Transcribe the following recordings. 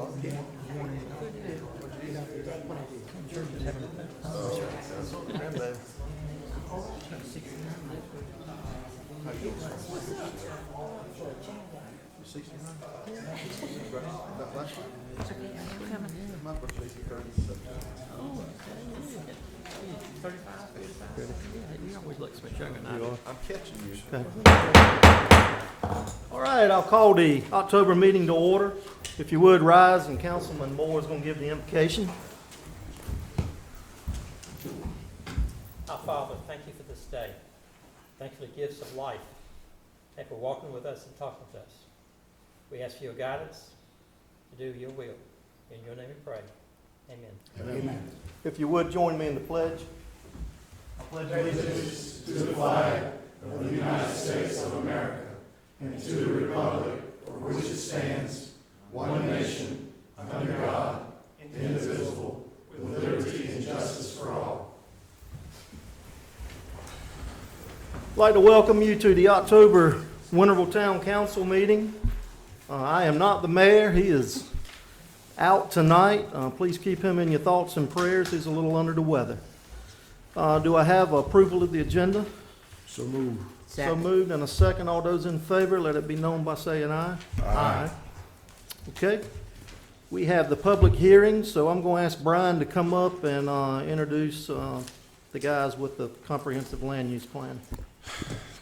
You always look so much younger than I do. I'm catching you. All right, I'll call the October meeting to order. If you would rise, and Councilman Moore is going to give the invocation. Our Father, thank you for this day. Thank you for the gifts of life. Thank you for walking with us and talking with us. We ask for your guidance to do your will. In your name we pray. Amen. Amen. If you would join me in the pledge. I pledge allegiance to the flag of the United States of America and to the republic for which it stands, one nation, under God, indivisible, with liberty and justice for all. I'd like to welcome you to the October Winterville Town Council meeting. I am not the mayor. He is out tonight. Please keep him in your thoughts and prayers. He's a little under the weather. Do I have approval of the agenda? So move. So moved, and a second. All those in favor, let it be known by saying aye. Aye. Okay. We have the public hearing, so I'm going to ask Brian to come up and introduce the guys with the comprehensive land use plan.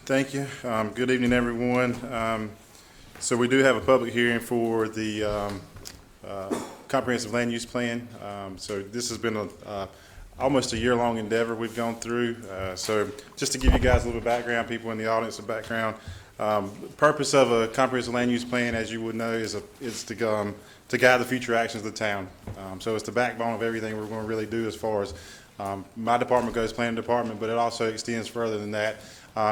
Thank you. Good evening, everyone. So we do have a public hearing for the comprehensive land use plan. So this has been almost a year-long endeavor we've gone through. So just to give you guys a little background, people in the audience, a background. The purpose of a comprehensive land use plan, as you would know, is to guide the future actions of the town. So it's the backbone of everything we're going to really do as far as my department goes, planning department, but it also extends further than that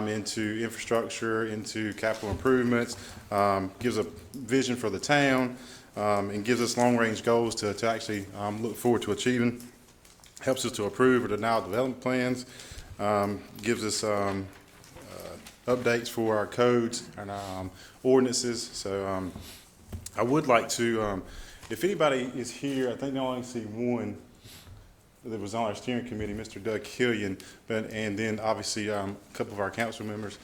into infrastructure, into capital improvements, gives a vision for the town, and gives us long-range goals to actually look forward to achieving. Helps us to approve or deny development plans, gives us updates for our codes and ordinances. So I would like to, if anybody is here, I think I only see one that was on our steering committee, Mr. Doug Killian, and then obviously a couple of our council members,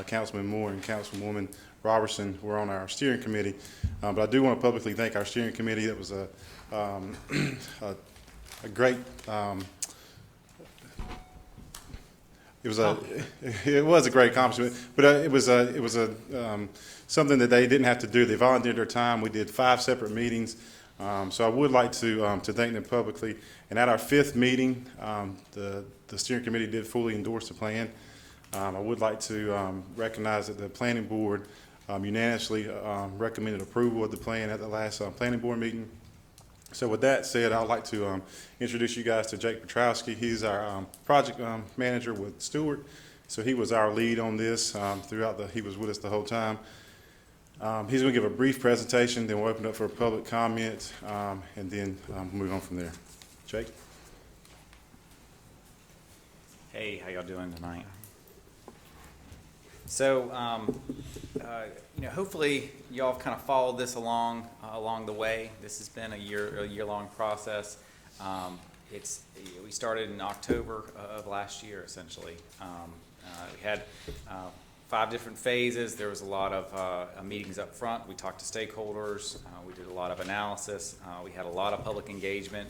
Councilman Moore and Councilwoman Robertson, were on our steering committee. But I do want to publicly thank our steering committee. That was a great, it was a great accomplishment, but it was something that they didn't have to do. They volunteered their time. We did 5 separate meetings. So I would like to thank them publicly. And at our 5th meeting, the steering committee did fully endorse the plan. I would like to recognize that the planning board unanimously recommended approval of the plan at the last planning board meeting. So with that said, I'd like to introduce you guys to Jake Petrowski. He's our project manager with Stewart. So he was our lead on this he was with us the whole time. He's going to give a brief presentation, then we'll open up for public comment, and then move on from there. Jake? Hey, how y'all doing tonight? So, hopefully y'all have kind of followed this along the way. This has been a year-long process. We started in October of last year, essentially. We had 5 different phases. There was a lot of meetings up front. We talked to stakeholders. We did a lot of analysis. We had a lot of public engagement.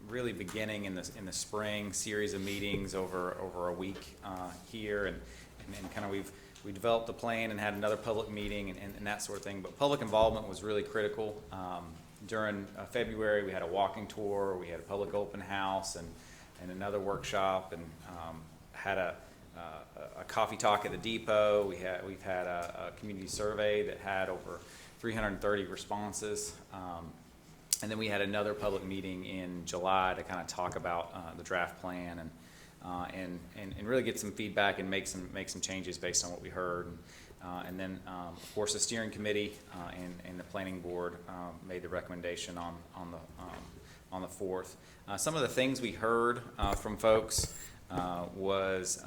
Really beginning in the spring, series of meetings over a week here, and kind of we developed a plan and had another public meeting and that sort of thing. But public involvement was really critical. During February, we had a walking tour. We had a public open house and another workshop, and had a coffee talk at the depot. We've had a community survey that had over 330 responses. And then we had another public meeting in July to kind of talk about the draft plan and really get some feedback and make some changes based on what we heard. And then, of course, the steering committee and the planning board made the recommendation on the 4th. Some of the things we heard from folks was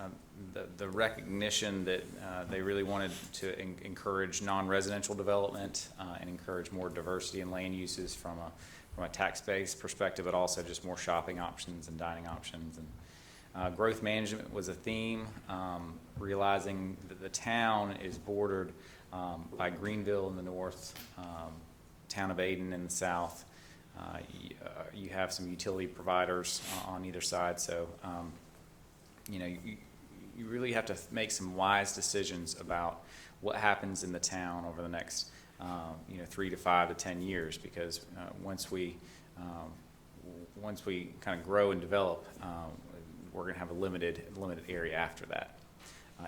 the recognition that they really wanted to encourage non-residential development and encourage more diversity in land uses from a tax-based perspective, but also just more shopping options and dining options. And growth management was a theme, realizing that the town is bordered by Greenville in the north, town of Ayden in the south. You have some utility providers on either side, so you really have to make some wise decisions about what happens in the town over the next 3 to 5 to 10 years, because once we kind of grow and develop, we're going to have a limited area after that.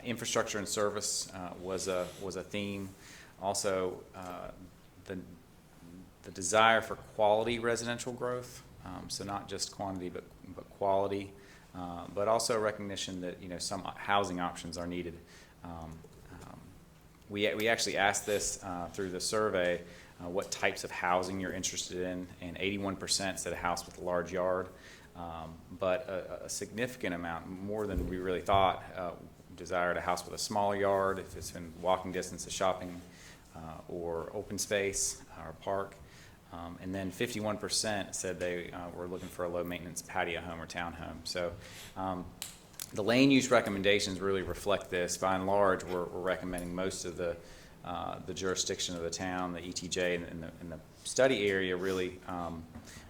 Infrastructure and service was a theme. Also, the desire for quality residential growth, so not just quantity but quality, but also recognition that some housing options are needed. We actually asked this through the survey, what types of housing you're interested in, and 81% said a house with a large yard, but a significant amount, more than we really thought, desired a house with a small yard if it's in walking distance to shopping or open space or park. And then 51% said they were looking for a low-maintenance patio home or townhome. So the land use recommendations really reflect this. By and large, we're recommending most of the jurisdiction of the town, the ETJ, and the study area really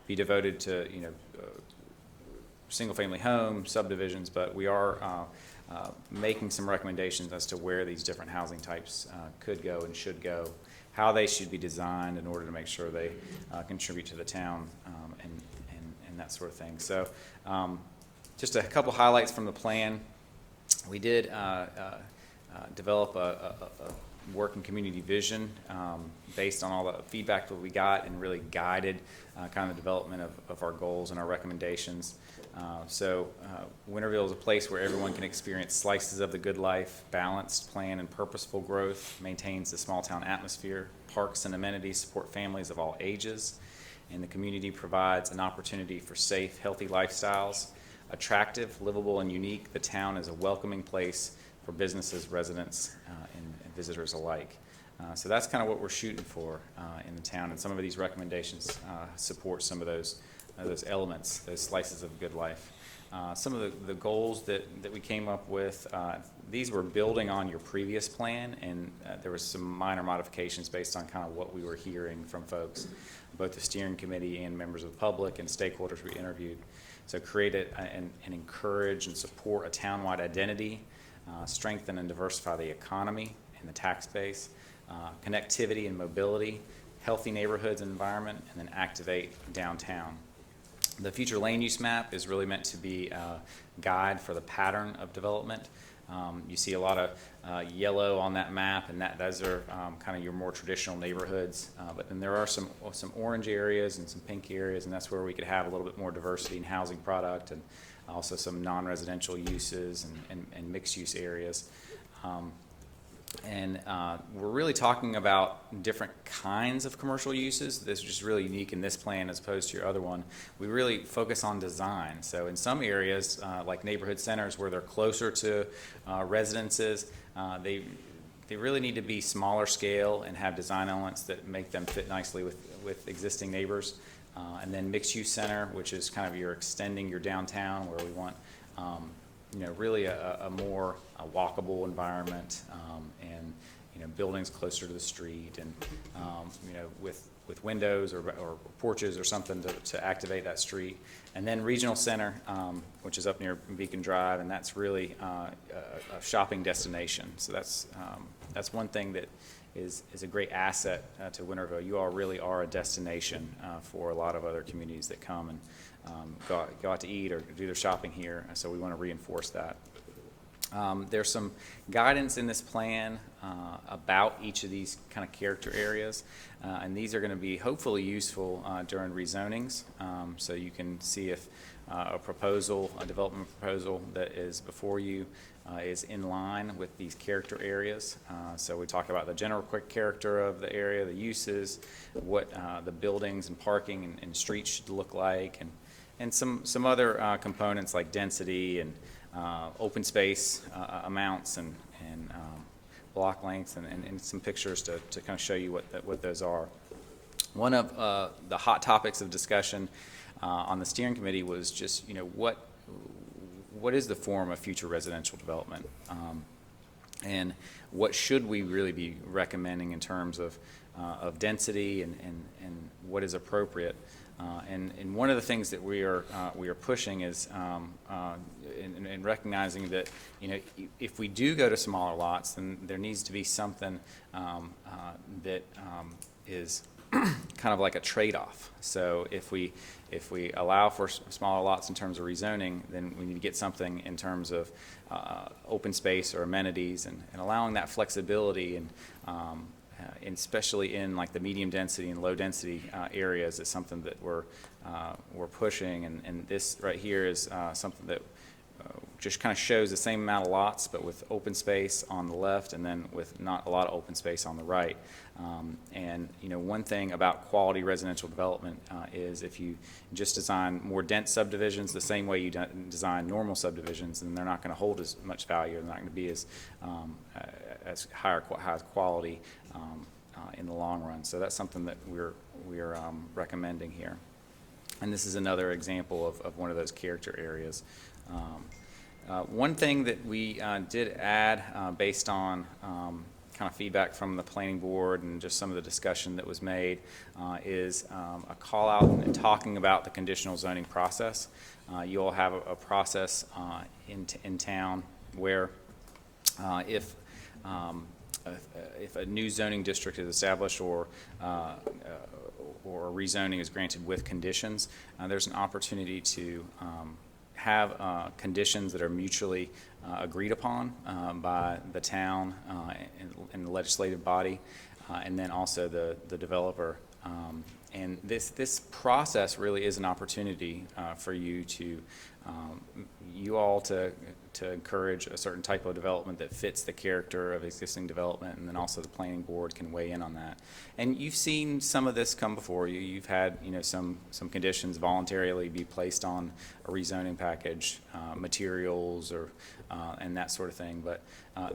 be devoted to single-family home subdivisions. But we are making some recommendations as to where these different housing types could go and should go, how they should be designed in order to make sure they contribute to the town and that sort of thing. So just a couple highlights from the plan. We did develop a working community vision based on all the feedback that we got, and really guided kind of the development of our goals and our recommendations. So Winterville is a place where everyone can experience slices of the good life, balanced, planned, and purposeful growth, maintains the small town atmosphere, parks and amenities support families of all ages, and the community provides an opportunity for safe, healthy lifestyles. Attractive, livable, and unique, the town is a welcoming place for businesses, residents, and visitors alike. So that's kind of what we're shooting for in the town, and some of these recommendations support some of those elements, those slices of good life. Some of the goals that we came up with, these were building on your previous plan, and there was some minor modifications based on kind of what we were hearing from folks, both the steering committee and members of the public and stakeholders we interviewed. So create and encourage and support a town-wide identity, strengthen and diversify the economy and the tax base, connectivity and mobility, healthy neighborhoods and environment, and then activate downtown. The future land use map is really meant to be a guide for the pattern of development. You see a lot of yellow on that map, and those are kind of your more traditional neighborhoods. But then there are some orange areas and some pink areas, and that's where we could have a little bit more diversity in housing product, and also some non-residential uses and mixed-use areas. And we're really talking about different kinds of commercial uses. This is just really unique in this plan as opposed to your other one. We really focus on design. So in some areas, like neighborhood centers where they're closer to residences, they really need to be smaller scale and have design elements that make them fit nicely with existing neighbors. And then mixed-use center, which is kind of extending your downtown, where we want really a more walkable environment, and buildings closer to the street, and with windows or porches or something to activate that street. And then regional center, which is up near Beacon Drive, and that's really a shopping destination. So that's one thing that is a great asset to Winterville. You all really are a destination for a lot of other communities that come and go out to eat or do their shopping here, so we want to reinforce that. There's some guidance in this plan about each of these kind of character areas, and these are going to be hopefully useful during rezonings, so you can see if a development proposal that is before you is in line with these character areas. So we talk about the general quick character of the area, the uses, what the buildings and parking and streets should look like, and some other components like density and open space amounts and block lengths and some pictures to kind of show you what those are. One of the hot topics of discussion on the steering committee was just, what is the form of future residential development? And what should we really be recommending in terms of density and what is appropriate? And one of the things that we are pushing is in recognizing that if we do go to smaller lots, then there needs to be something that is kind of like a trade-off. So if we allow for smaller lots in terms of rezoning, then we need to get something in terms of open space or amenities and allowing that flexibility and especially in like the medium density and low density areas is something that we're pushing, and this right here is something that just kind of shows the same amount of lots but with open space on the left and then with not a lot of open space on the right. And one thing about quality residential development is if you just design more dense subdivisions the same way you design normal subdivisions, then they're not going to hold as much value. They're not going to be as high quality in the long run. So that's something that we're recommending here. And this is another example of one of those character areas. One thing that we did add based on kind of feedback from the planning board and just some of the discussion that was made is a call out and talking about the conditional zoning process. You all have a process in town where if a new zoning district is established or rezoning is granted with conditions, there's an opportunity to have conditions that are mutually agreed upon by the town and the legislative body, and then also the developer. And this process really is an opportunity for you all to encourage a certain type of development that fits the character of existing development, and then also the planning board can weigh in on that. And you've seen some of this come before you. You've had some conditions voluntarily be placed on a rezoning package, materials or and that sort of thing. But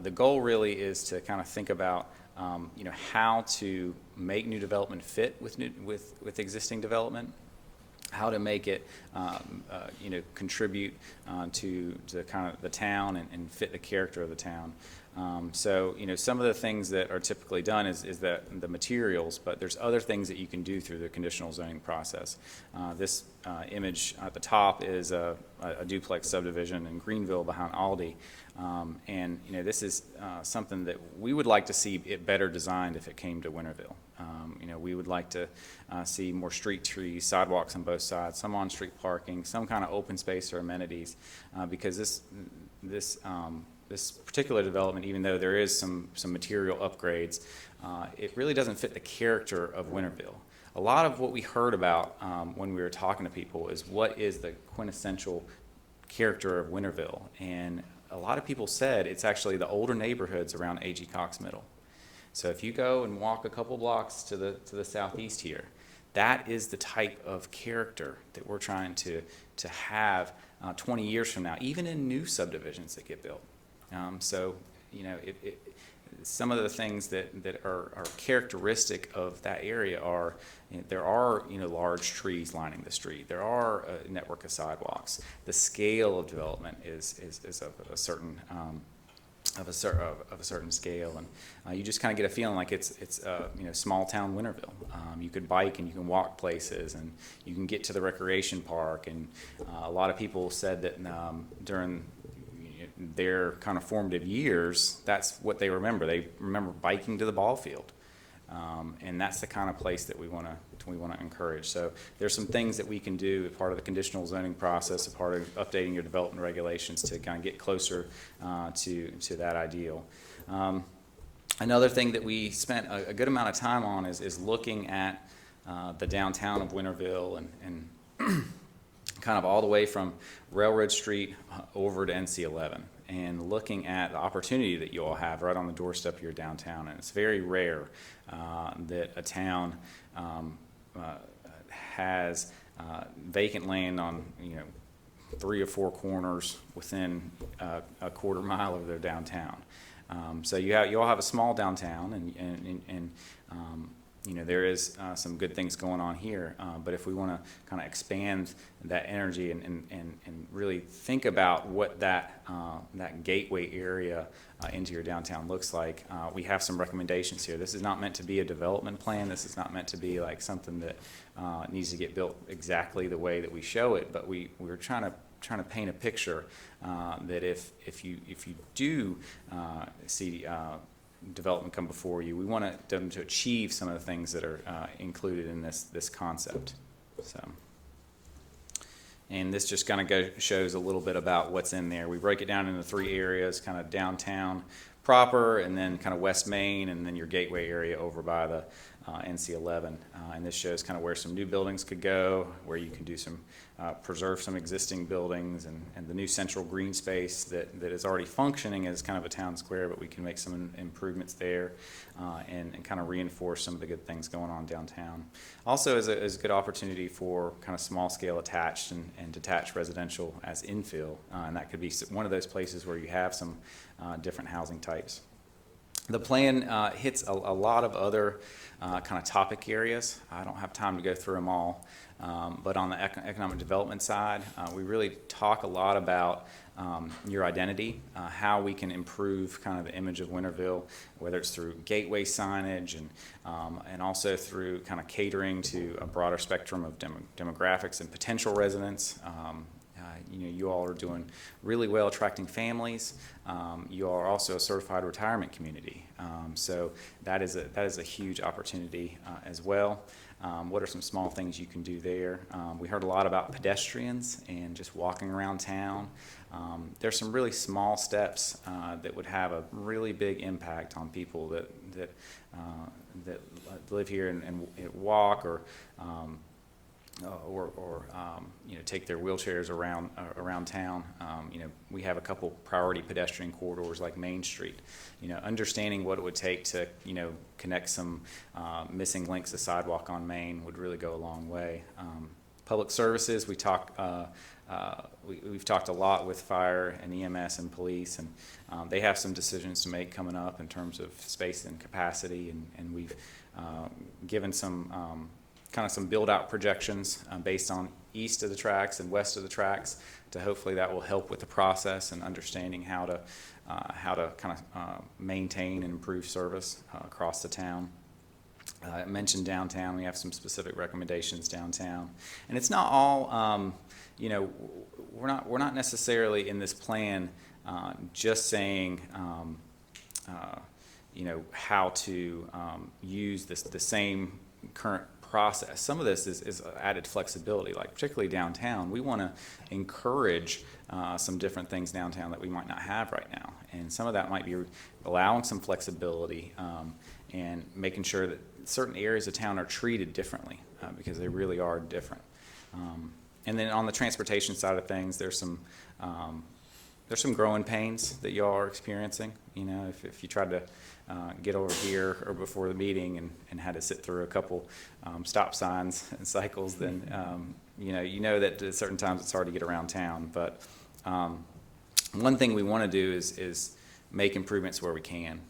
the goal really is to kind of think about how to make new development fit with existing development, how to make it contribute to kind of the town and fit the character of the town. So some of the things that are typically done is that the materials, but there's other things that you can do through the conditional zoning process. This image at the top is a duplex subdivision in Greenville behind Aldi. And this is something that we would like to see it better designed if it came to Winterville. We would like to see more street trees, sidewalks on both sides, some on-street parking, some kind of open space or amenities, because this particular development, even though there is some material upgrades, it really doesn't fit the character of Winterville. A lot of what we heard about when we were talking to people is what is the quintessential character of Winterville, and a lot of people said it's actually the older neighborhoods around A.G. Cox Middle. So if you go and walk a couple blocks to the southeast here, that is the type of character that we're trying to have 20 years from now, even in new subdivisions that get built. Some of the things that are characteristic of that area are there are large trees lining the street. There are a network of sidewalks. The scale of development is of a certain scale, and you just kind of get a feeling like it's small town Winterville. You could bike and you can walk places, and you can get to the recreation park. And a lot of people said that during their kind of formative years, that's what they remember. They remember biking to the ball field, and that's the kind of place that we want to encourage. So there's some things that we can do as part of the conditional zoning process, as part of updating your development regulations to kind of get closer to that ideal. Another thing that we spent a good amount of time on is looking at the downtown of Winterville and kind of all the way from Railroad Street over to NC-11, and looking at the opportunity that you all have right on the doorstep of your downtown. And it's very rare that a town has vacant land on 3 or 4 corners within a quarter mile of their downtown. So you all have a small downtown, and you know, there is some good things going on here. But if we want to kind of expand that energy and really think about what that gateway area into your downtown looks like, we have some recommendations here. This is not meant to be a development plan. This is not meant to be like something that needs to get built exactly the way that we show it. But we're trying to paint a picture that if you do see development come before you, we want them to achieve some of the things that are included in this concept. So, and this just kind of shows a little bit about what's in there. We break it down into 3 areas: kind of downtown proper, and then kind of West Main, and then your gateway area over by the NC-11. And this shows kind of where some new buildings could go, where you can do some preserve some existing buildings, and the new central green space that is already functioning as kind of a town square, but we can make some improvements there and kind of reinforce some of the good things going on downtown. Also is a good opportunity for kind of small scale attached and detached residential as infill, and that could be one of those places where you have some different housing types. The plan hits a lot of other kind of topic areas. I don't have time to go through them all, but on the economic development side, we really talk a lot about your identity, how we can improve kind of the image of Winterville, whether it's through gateway signage and also through kind of catering to a broader spectrum of demographics and potential residents. You know, you all are doing really well attracting families. You are also a certified retirement community, so that is a huge opportunity as well. What are some small things you can do there? We heard a lot about pedestrians and just walking around town. There's some really small steps that would have a really big impact on people that live here and walk or you know, take their wheelchairs around town. You know, we have a couple priority pedestrian corridors like Main Street. You know, understanding what it would take to, you know, connect some missing links of sidewalk on Main would really go a long way. Public services, we've talked a lot with fire and EMS and police, and they have some decisions to make coming up in terms of space and capacity, and we've given some kind of some build-out projections based on east of the tracks and west of the tracks, to hopefully that will help with the process and understanding how to kind of maintain and improve service across the town. I mentioned downtown. We have some specific recommendations downtown, and it's not all. You know, we're not necessarily in this plan just saying you know, how to use the same current process. Some of this is added flexibility, like particularly downtown. We want to encourage some different things downtown that we might not have right now, and some of that might be allowing some flexibility and making sure that certain areas of town are treated differently because they really are different. And then on the transportation side of things, there's some growing pains that y'all are experiencing. You know, if you tried to get over here or before the meeting and had to sit through a couple stop signs and cycles, then you know that at certain times it's hard to get around town. But one thing we want to do is make improvements where we can.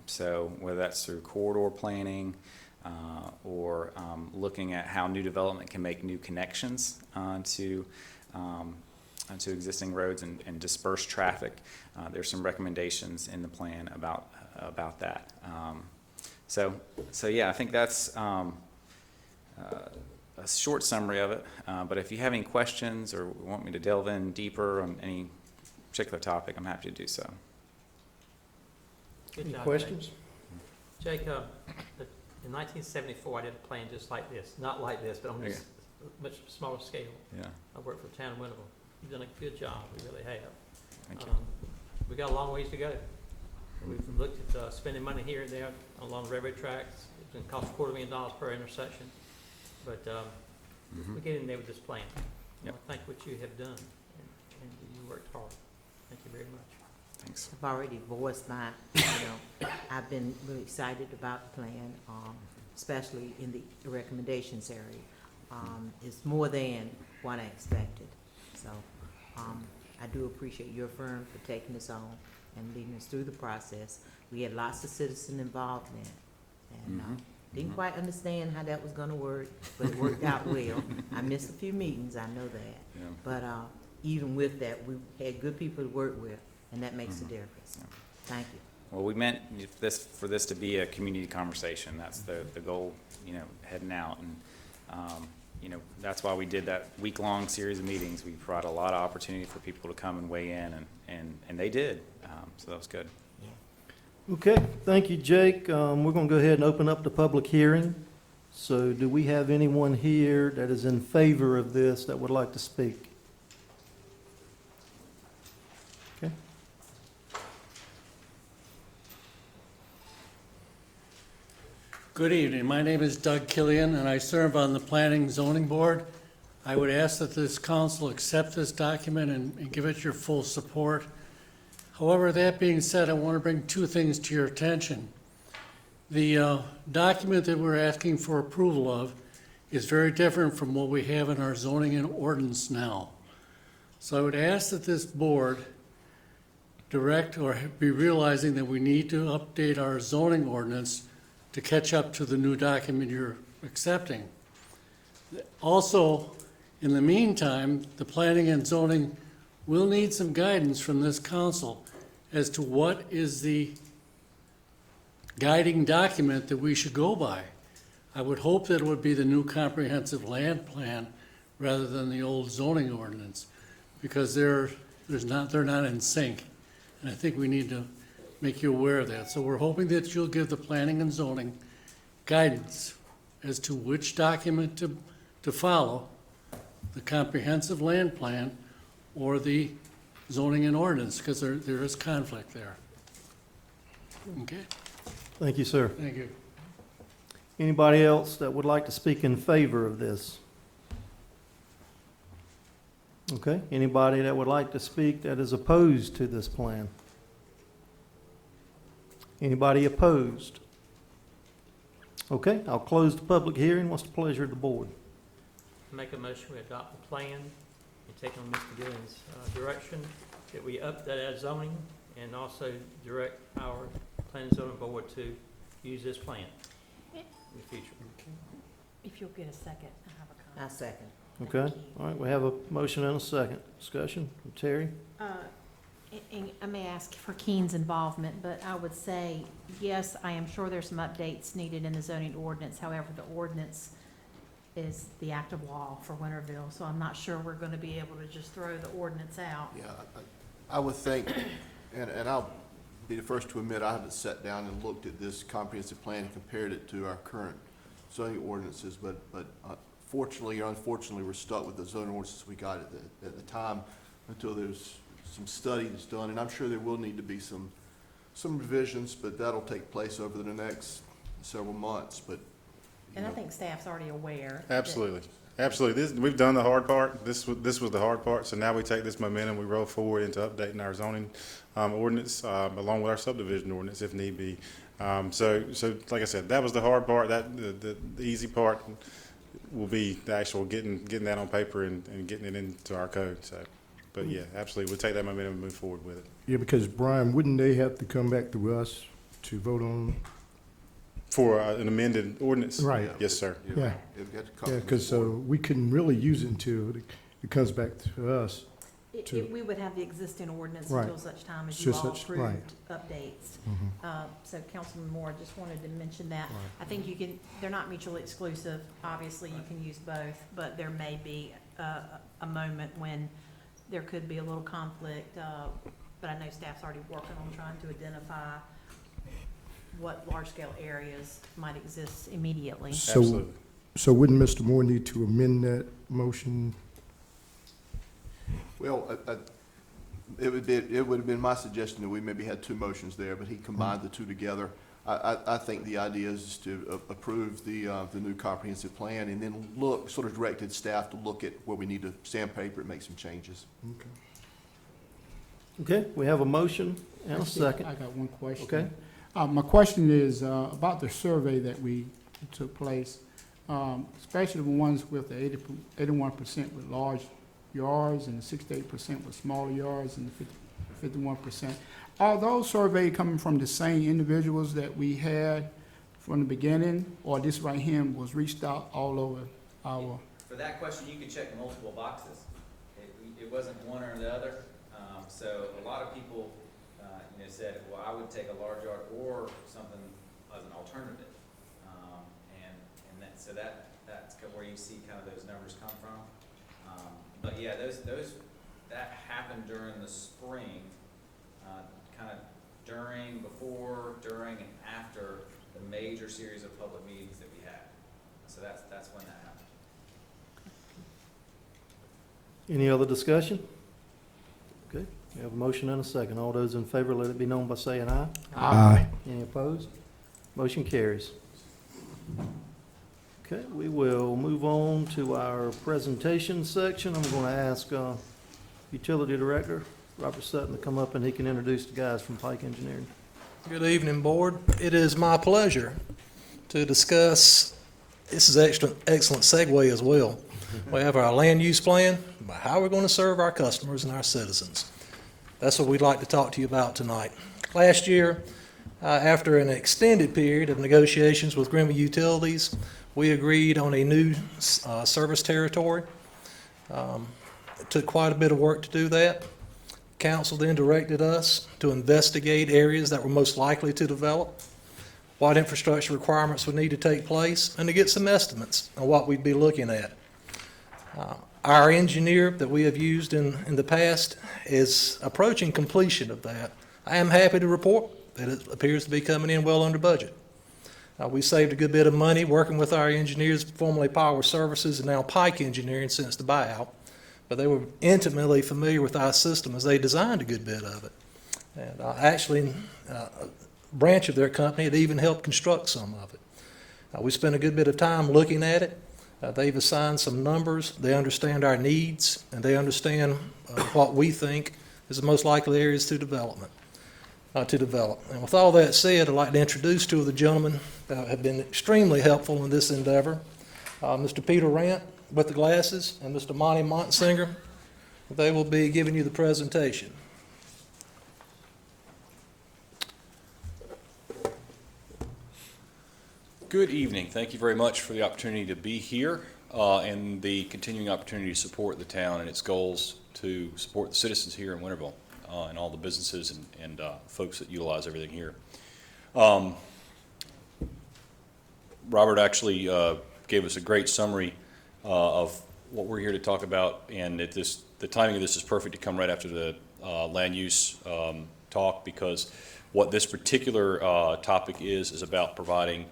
So whether that's through corridor planning or looking at how new development can make new connections to existing roads and disperse traffic. There's some recommendations in the plan about that. So yeah, I think that's a short summary of it. But if you have any questions or want me to delve in deeper on any particular topic, I'm happy to do so. Good Any job, questions? Jake, in 1974, I did a plan just like this, not like this, but on this much smaller scale. Yeah. I worked for the town of Winterville. You've done a good job, we really have. Thank you. We got a long ways to go. We've looked at spending money here and there along railroad tracks. It's going to cost $250,000 per intersection, but we get in there with this plan. Yep. I thank what you have done, and you worked hard. Thank you very much. Thanks. I've already voiced my, I've been really excited about the plan, especially in the recommendations area. It's more than what I expected. So I do appreciate your firm for taking us on and leading us through the process. We had lots of citizen involvement, and didn't quite understand how that was gonna work, but it worked out well. I missed a few meetings, I know that. Yeah. But even with that, we had good people to work with, and that makes a difference. Yeah. Thank you. Well, we meant for this to be a community conversation. That's the goal, heading out. And, that's why we did that week-long series of meetings. We provided a lot of opportunity for people to come and weigh in, and they did. So that was good. Okay, thank you, Jake. We're going to go ahead and open up the public hearing. So do we have anyone here that is in favor of this that would like to speak? Okay. Good evening. My name is Doug Killian, and I serve on the Planning Zoning Board. I would ask that this council accept this document and give it your full support. However, that being said, I want to bring two things to your attention. The document that we're asking for approval of is very different from what we have in our zoning and ordinance now. So I would ask that this board direct or be realizing that we need to update our zoning ordinance to catch up to the new document you're accepting. Also, in the meantime, the planning and zoning will need some guidance from this council as to what is the guiding document that we should go by. I would hope that it would be the new comprehensive land plan rather than the old zoning ordinance, because they're not in sync. And I think we need to make you aware of that. So we're hoping that you'll give the planning and zoning guidance as to which document to follow, the comprehensive land plan or the zoning and ordinance, because there is conflict there. Okay, Thank you, sir. thank you. Anybody else that would like to speak in favor of this? Okay, anybody that would like to speak that is opposed to this plan? Anybody opposed? Okay, I'll close the public hearing. What's the pleasure of the board? Make a motion, we adopt the plan and take on Mr. Gillion's direction, that we update zoning and also direct our planning and zoning board to use this plan in the future. If you'll get a second, I have a comment. I second. Okay, all right, we have a motion and a second. Discussion, Terry? And I may ask for Keen's involvement, but I would say, yes, I am sure there's some updates needed in the zoning ordinance. However, the ordinance is the active law for Winterville, so I'm not sure we're gonna be able to just throw the ordinance out. Yeah, I would think, and I'll be the first to admit, I haven't sat down and looked at this comprehensive plan and compared it to our current zoning ordinances, but fortunately or unfortunately, we're stuck with the zoning ordinances we got at the time until there's some study that's done, and I'm sure there will need to be some revisions, but that'll take place over the next several months, but. And I think staff's already aware. Absolutely. Absolutely. We've done the hard part. This was the hard part. So now we take this momentum, we roll forward into updating our zoning ordinance along with our subdivision ordinance if need be. So like I said, that was the hard part. The easy part will be the actual getting that on paper and getting it into our code. So, but yeah, absolutely, we'll take that momentum and move forward with it. Yeah, because Brian, wouldn't they have to come back to us to vote on? For an amended ordinance? Right. Yes, sir. Yeah. It've got to come Yeah, from because the board. so we couldn't really use it until it comes back to us. We would have the existing ordinance Right. until such time as So you all such- right. approved updates. Mhm. So Councilman Moore, just wanted to mention that. Right. I think they're not mutually exclusive. Obviously, you can use both, but there may be a moment when there could be a little conflict. But I know staff's already working on trying to identify what large-scale areas might exist immediately. Absolutely. So wouldn't Mr. Moore need to amend that motion? Well, it would have been my suggestion that we maybe had two motions there, but he combined the two together. I think the idea is to approve the new comprehensive plan and then sort of directed staff to look at where we need to sandpaper and make some changes. Okay. Okay, we have a motion and a second. I got one question. Okay. My question is about the survey that we took place, especially the ones with the 81% with large yards, and the 68% was smaller yards, and the 51%. Are those surveyed coming from the same individuals that we had from the beginning, or this right here was reached out all over our? For that question, you could check multiple boxes. It wasn't one or the other. So a lot of people, said, well, I would take a large yard or something as an alternative. So that's where you see kind of those numbers come from. But yeah, that happened during the spring, kind of before, during, and after the major series of public meetings that we had. So that's when that happened. Any other discussion? Okay, we have a motion and a second. All those in favor, let it be known by saying aye. Aye. Any opposed? Motion carries. Okay, we will move on to our presentation section. I'm going to ask Utility Director Robert Sutton to come up and he can introduce the guys from Pike Engineering. Good evening, Board. It is my pleasure to discuss, this is excellent segue as well. We have our land use plan, about how we're going to serve our customers and our citizens. That's what we'd like to talk to you about tonight. Last year, after an extended period of negotiations with Greenville Utilities, we agreed on a new service territory. It took quite a bit of work to do that. Council then directed us to investigate areas that were most likely to develop, what infrastructure requirements would need to take place, and to get some estimates on what we'd be looking at. Our engineer that we have used in the past is approaching completion of that. I am happy to report that it appears to be coming in well under budget. We saved a good bit of money working with our engineers, formerly Power Services and now Pike Engineering since the buyout, but they were intimately familiar with our system as they designed a good bit of it. And actually, a branch of their company had even helped construct some of it. We spent a good bit of time looking at it. They've assigned some numbers. They understand our needs, and they understand what we think is the most likely areas to develop. And with all that said, I'd like to introduce two of the gentlemen that have been extremely helpful in this endeavor. Mr. Peter Rant with the glasses and Mr. Monty Montsinger. They will be giving you the presentation. Good evening. Thank you very much for the opportunity to be here and the continuing opportunity to support the town and its goals to support the citizens here in Winterville and all the businesses and folks that utilize everything here. Robert actually gave us a great summary of what we're here to talk about, and the timing of this is perfect to come right after the land use talk, because what this particular topic is about providing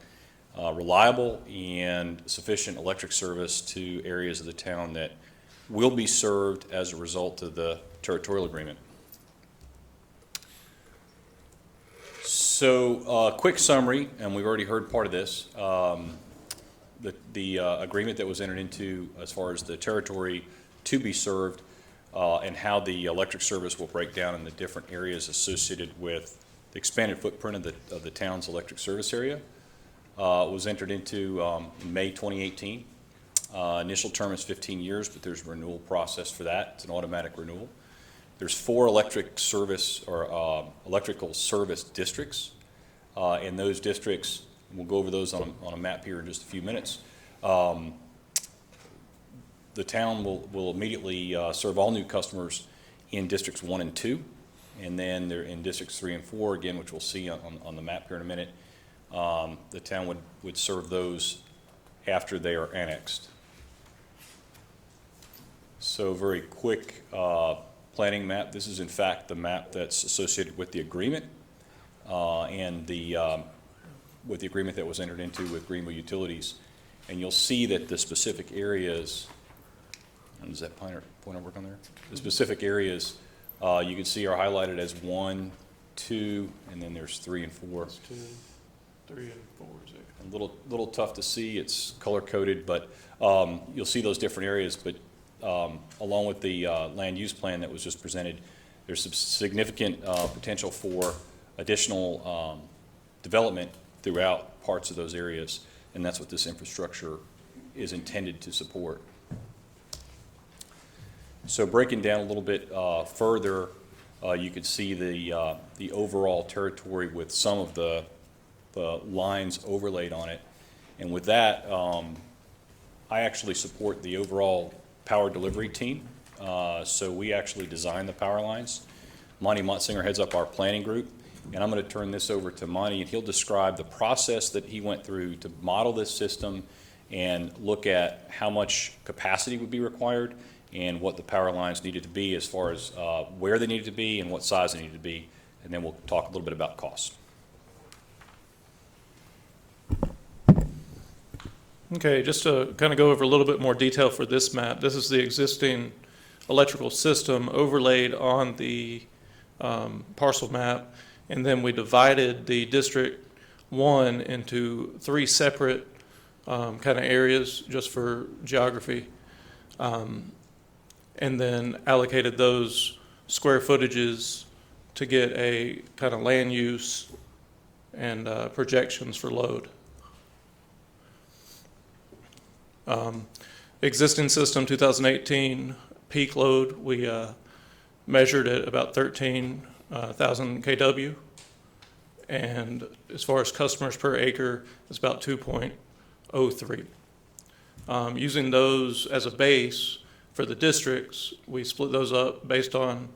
reliable and sufficient electric service to areas of the town that will be served as a result of the territorial agreement. So, quick summary, and we've already heard part of this. The agreement that was entered into as far as the territory to be served and how the electric service will break down in the different areas associated with the expanded footprint of the town's electric service area was entered into in May 2018. Initial term is 15 years, but there's a renewal process for that. It's an automatic renewal. There's 4 electric service or electrical service districts. In those districts, we'll go over those on a map here in just a few minutes. The town will immediately serve all new customers in districts 1 and 2, and then they're in districts 3 and 4 again, which we'll see on the map here in a minute. The town would serve those after they are annexed. So very quick planning map. This is in fact the map that's associated with the agreement and with the agreement that was entered into with Greenville Utilities. And you'll see that the specific areas, and does that pointer work on there? The specific areas you can see are highlighted as 1, 2, and then there's 3 and 4. 2, 3, and 4 is it? A little tough to see. It's color coded, but you'll see those different areas. But along with the land use plan that was just presented, there's some significant potential for additional development throughout parts of those areas, and that's what this infrastructure is intended to support. So breaking down a little bit further, you could see the overall territory with some of the lines overlaid on it. And with that, I actually support the overall power delivery team. So we actually design the power lines. Monty Montzinger heads up our planning group. And I'm going to turn this over to Monty, and he'll describe the process that he went through to model this system and look at how much capacity would be required and what the power lines needed to be as far as where they needed to be and what size they needed to be. And then we'll talk a little bit about cost. Okay, just to kind of go over a little bit more detail for this map, this is the existing electrical system overlaid on the parcel map, and then we divided the District 1 into 3 separate kind of areas just for geography, and then allocated those square footages to get a kind of land use and projections for load. Existing system 2018 peak load, we measured at about 13,000 kW, and as far as customers per acre, it's about 2.03. Using those as a base for the districts, we split those up based on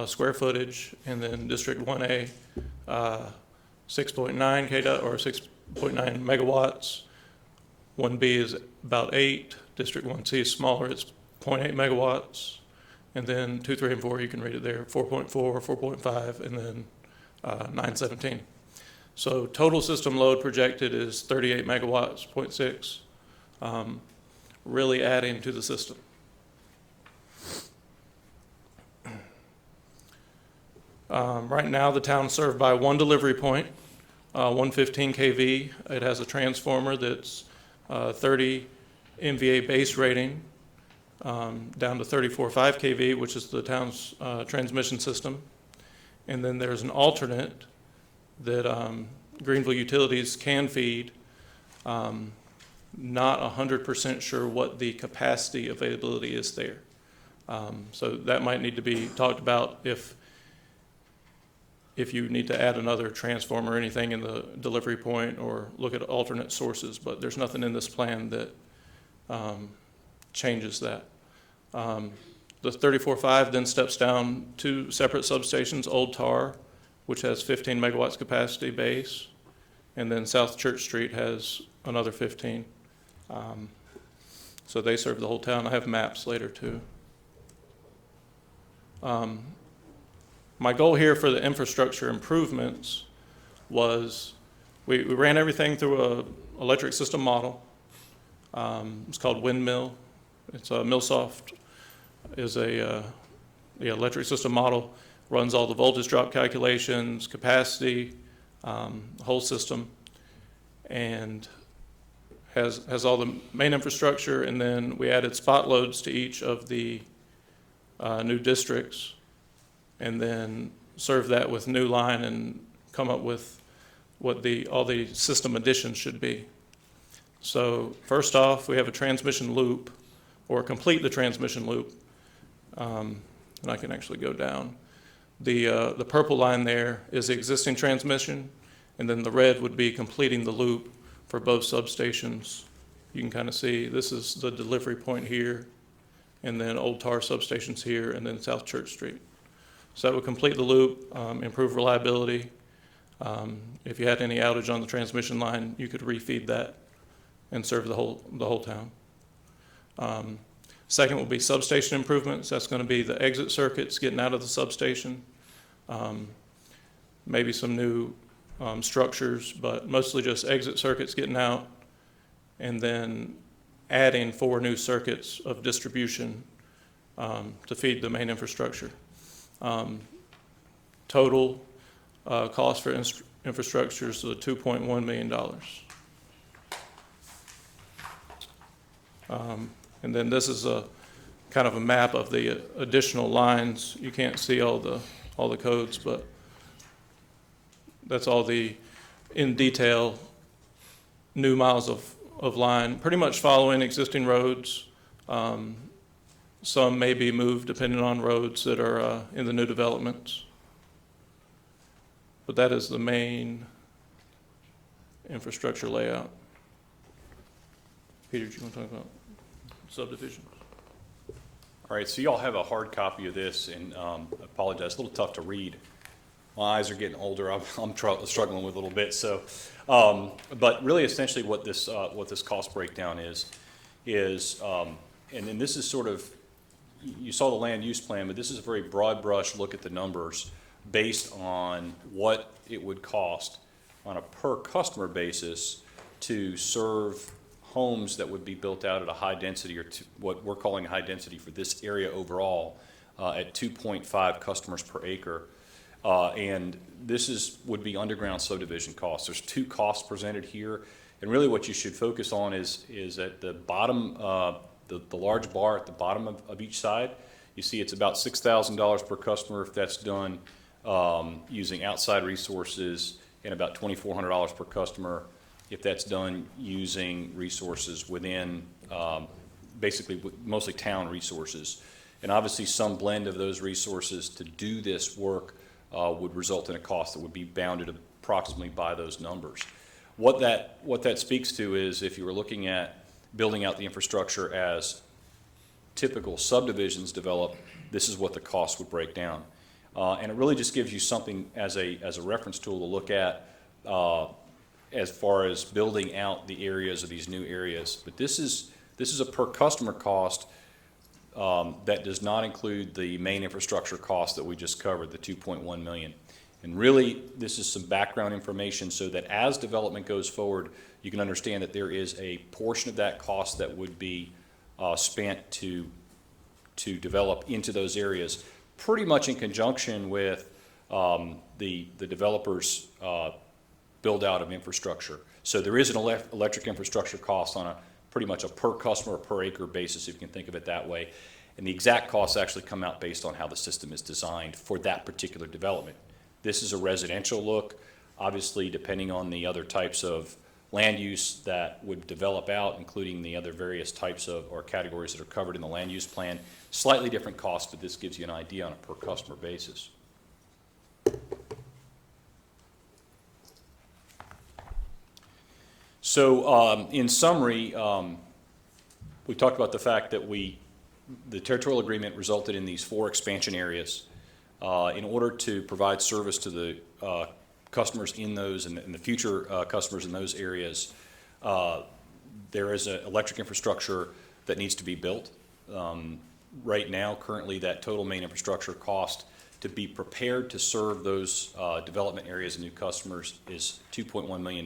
square footage, and then District 1A, 6.9 kW or 6.9 megawatts. 1B is about 8. District 1C is smaller, it's 0.8 megawatts. And then 2, 3, and 4, you can read it there, 4.4, 4.5, and then 917. So total system load projected is 38 megawatts, 0.6, really adding to the system. Right now, the town is served by one delivery point, 115 kV. It has a transformer that's 30 MVA base rating, down to 34.5 kV, which is the town's transmission system. And then there's an alternate that Greenville Utilities can feed. Not 100% sure what the capacity availability is there. So that might need to be talked about if you need to add another transformer or anything in the delivery point, or look at alternate sources, but there's nothing in this plan that changes that. The 34.5 then steps down 2 separate substations, Old Tar, which has 15 megawatts capacity base, and then South Church Street has another 15. So they serve the whole town. I have maps later too. My goal here for the infrastructure improvements was we ran everything through a electric system model. It's called Windmill. It's a MillSoft is the electric system model, runs all the voltage drop calculations, capacity, whole system, and has all the main infrastructure, and then we added spot loads to each of the new districts, and then serve that with new line and come up with what all the system additions should be. So first off, we have a transmission loop, or complete the transmission loop, and I can actually go down. The purple line there is the existing transmission, and then the red would be completing the loop for both substations. You can kind of see this is the delivery point here, and then Old Tar substations here, and then South Church Street. So that would complete the loop, improve reliability. If you had any outage on the transmission line, you could refeed that and serve the whole town. Second will be substation improvements. That's going to be the exit circuits getting out of the substation. Maybe some new structures, but mostly just exit circuits getting out, and then adding 4 new circuits of distribution to feed the main infrastructure. Total cost for infrastructure is $2.1 million. And then this is a kind of a map of the additional lines. You can't see all the codes, but that's all the in detail new miles of line, pretty much following existing roads. Some may be moved depending on roads that are in the new developments. But that is the main infrastructure layout. Peter, do you want to talk about subdivisions? All right, so y'all have a hard copy of this, and I apologize, a little tough to read. My eyes are getting older. I'm struggling with a little bit. So, but really, essentially, what this cost breakdown is, and then this is sort of, you saw the land use plan, but this is a very broad brush look at the numbers based on what it would cost on a per customer basis to serve homes that would be built out at a high density, or what we're calling high density for this area overall, at 2.5 customers per acre. And this would be underground subdivision costs. There's two costs presented here, and really what you should focus on is at the bottom, the large bar at the bottom of each side. You see it's about $6,000 per customer if that's done using outside resources, and about $2,400 per customer if that's done using resources within, basically mostly town resources. And obviously some blend of those resources to do this work would result in a cost that would be bounded approximately by those numbers. What that speaks to is, if you were looking at building out the infrastructure as typical subdivisions develop, this is what the cost would break down. And it really just gives you something as a reference tool to look at as far as building out the areas of these new areas. But this is a per customer cost that does not include the main infrastructure cost that we just covered, the 2.1 million. And really, this is some background information so that as development goes forward, you can understand that there is a portion of that cost that would be spent to develop into those areas, pretty much in conjunction with the developers' build out of infrastructure. So there is an electric infrastructure cost on a pretty much a per customer or per acre basis, if you can think of it that way. And the exact costs actually come out based on how the system is designed for that particular development. This is a residential look. Obviously, depending on the other types of land use that would develop out, including the other various types of or categories that are covered in the land use plan, slightly different costs, but this gives you an idea on a per customer basis. So in summary, we talked about the fact that the territorial agreement resulted in these 4 expansion areas. In order to provide service to the customers in those and the future customers in those areas, there is an electric infrastructure that needs to be built. Right now, currently, that total main infrastructure cost to be prepared to serve those development areas and new customers is $2.1 million.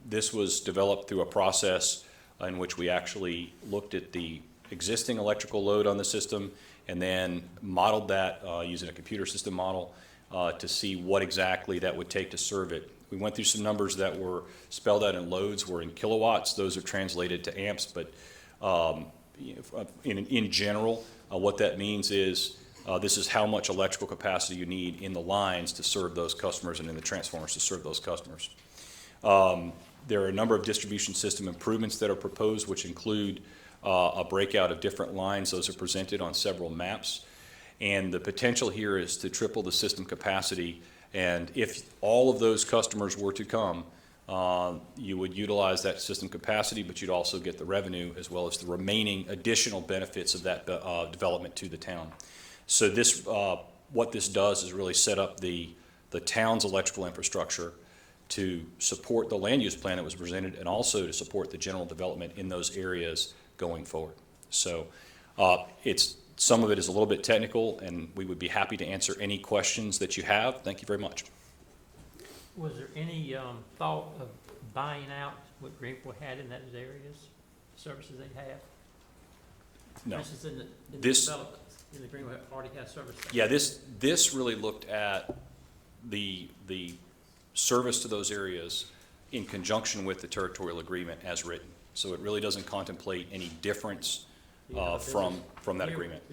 This was developed through a process in which we actually looked at the existing electrical load on the system and then modeled that using a computer system model to see what exactly that would take to serve it. We went through some numbers that were spelled out in loads, were in kilowatts. Those are translated to amps, but in general, what that means is this is how much electrical capacity you need in the lines to serve those customers and in the transformers to serve those customers. There are a number of distribution system improvements that are proposed, which include a breakout of different lines. Those are presented on several maps. And the potential here is to triple the system capacity. And if all of those customers were to come, you would utilize that system capacity, but you'd also get the revenue as well as the remaining additional benefits of that development to the town. So this, what this does is really set up the town's electrical infrastructure to support the land use plan that was presented and also to support the general development in those areas going forward. So some of it is a little bit technical, and we would be happy to answer any questions that you have. Thank you very much. Was there any thought of buying out what Greenville had in those areas, services they have? No. For instance, in the This- development, in the Greenville already has service. Yeah, this really looked at the service to those areas in conjunction with the territorial agreement as written. So it really doesn't contemplate any difference from that agreement.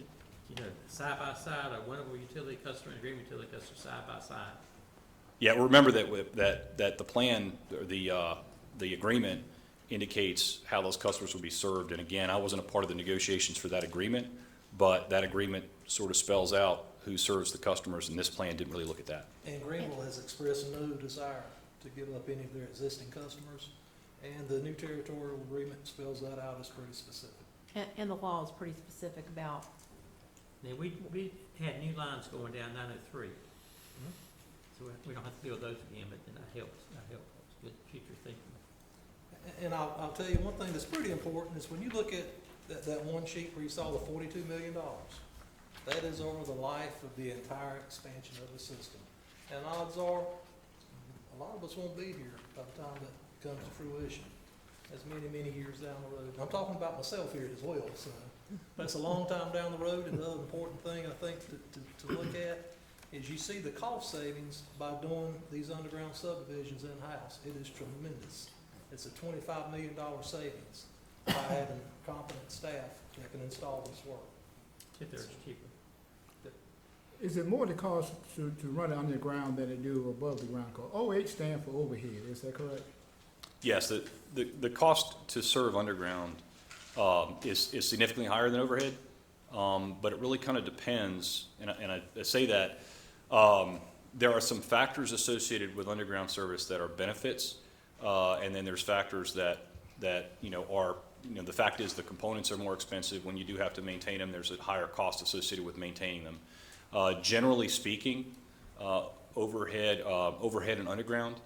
You know, side by side, a winnable utility customer and agreement utility customer side by side. Yeah, remember that the plan, or the agreement indicates how those customers will be served. And again, I wasn't a part of the negotiations for that agreement, but that agreement sort of spells out who serves the customers, and this plan didn't really look at that. And Greenville has expressed no desire to give up any of their existing customers, and the new territorial agreement spells that out as pretty specific. And the law is pretty specific about, Now, we had new lines going down 903. So we don't have to build those again, but then that helps, with future thinking. And I'll tell you one thing that's pretty important is when you look at that one sheet where you saw the $42 million, that is over the life of the entire expansion of the system. And odds are, a lot of us won't be here by the time that comes to fruition. That's many, many years down the road. I'm talking about myself here as well, so that's a long time down the road. And the other important thing I think to look at is you see the cost savings by doing these underground subdivisions in-house. It is tremendous. It's a $25 million savings by having competent staff that can install this work. 2/3 cheaper. Is it more the cost to run it underground than to do above the ground? Cause OH stand for overhead, is that correct? Yes, the cost to serve underground is significantly higher than overhead, but it really kind of depends, and I say that there are some factors associated with underground service that are benefits, and then there's factors that are, the fact is the components are more expensive. When you do have to maintain them, there's a higher cost associated with maintaining them. Generally speaking, overhead and underground,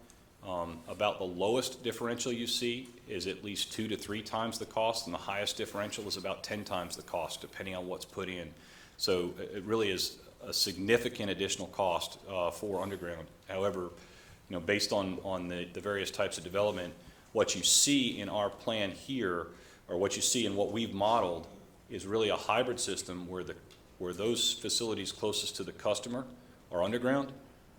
about the lowest differential you see is at least 2 to 3 times the cost, and the highest differential is about 10 times the cost, depending on what's put in. So it really is a significant additional cost for underground. However, based on the various types of development, what you see in our plan here, or what you see in what we've modeled, is really a hybrid system where those facilities closest to the customer are underground,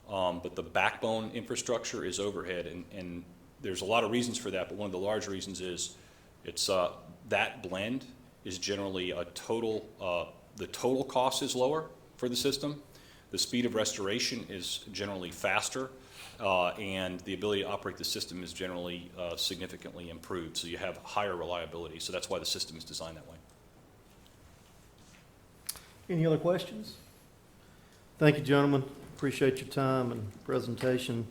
but the backbone infrastructure is overhead, and there's a lot of reasons for that, but one of the large reasons is it's that blend is generally the total cost is lower for the system. The speed of restoration is generally faster, and the ability to operate the system is generally significantly improved, so you have higher reliability. So that's why the system is designed that way. Any other questions? Thank you, gentlemen. Appreciate your time and presentation.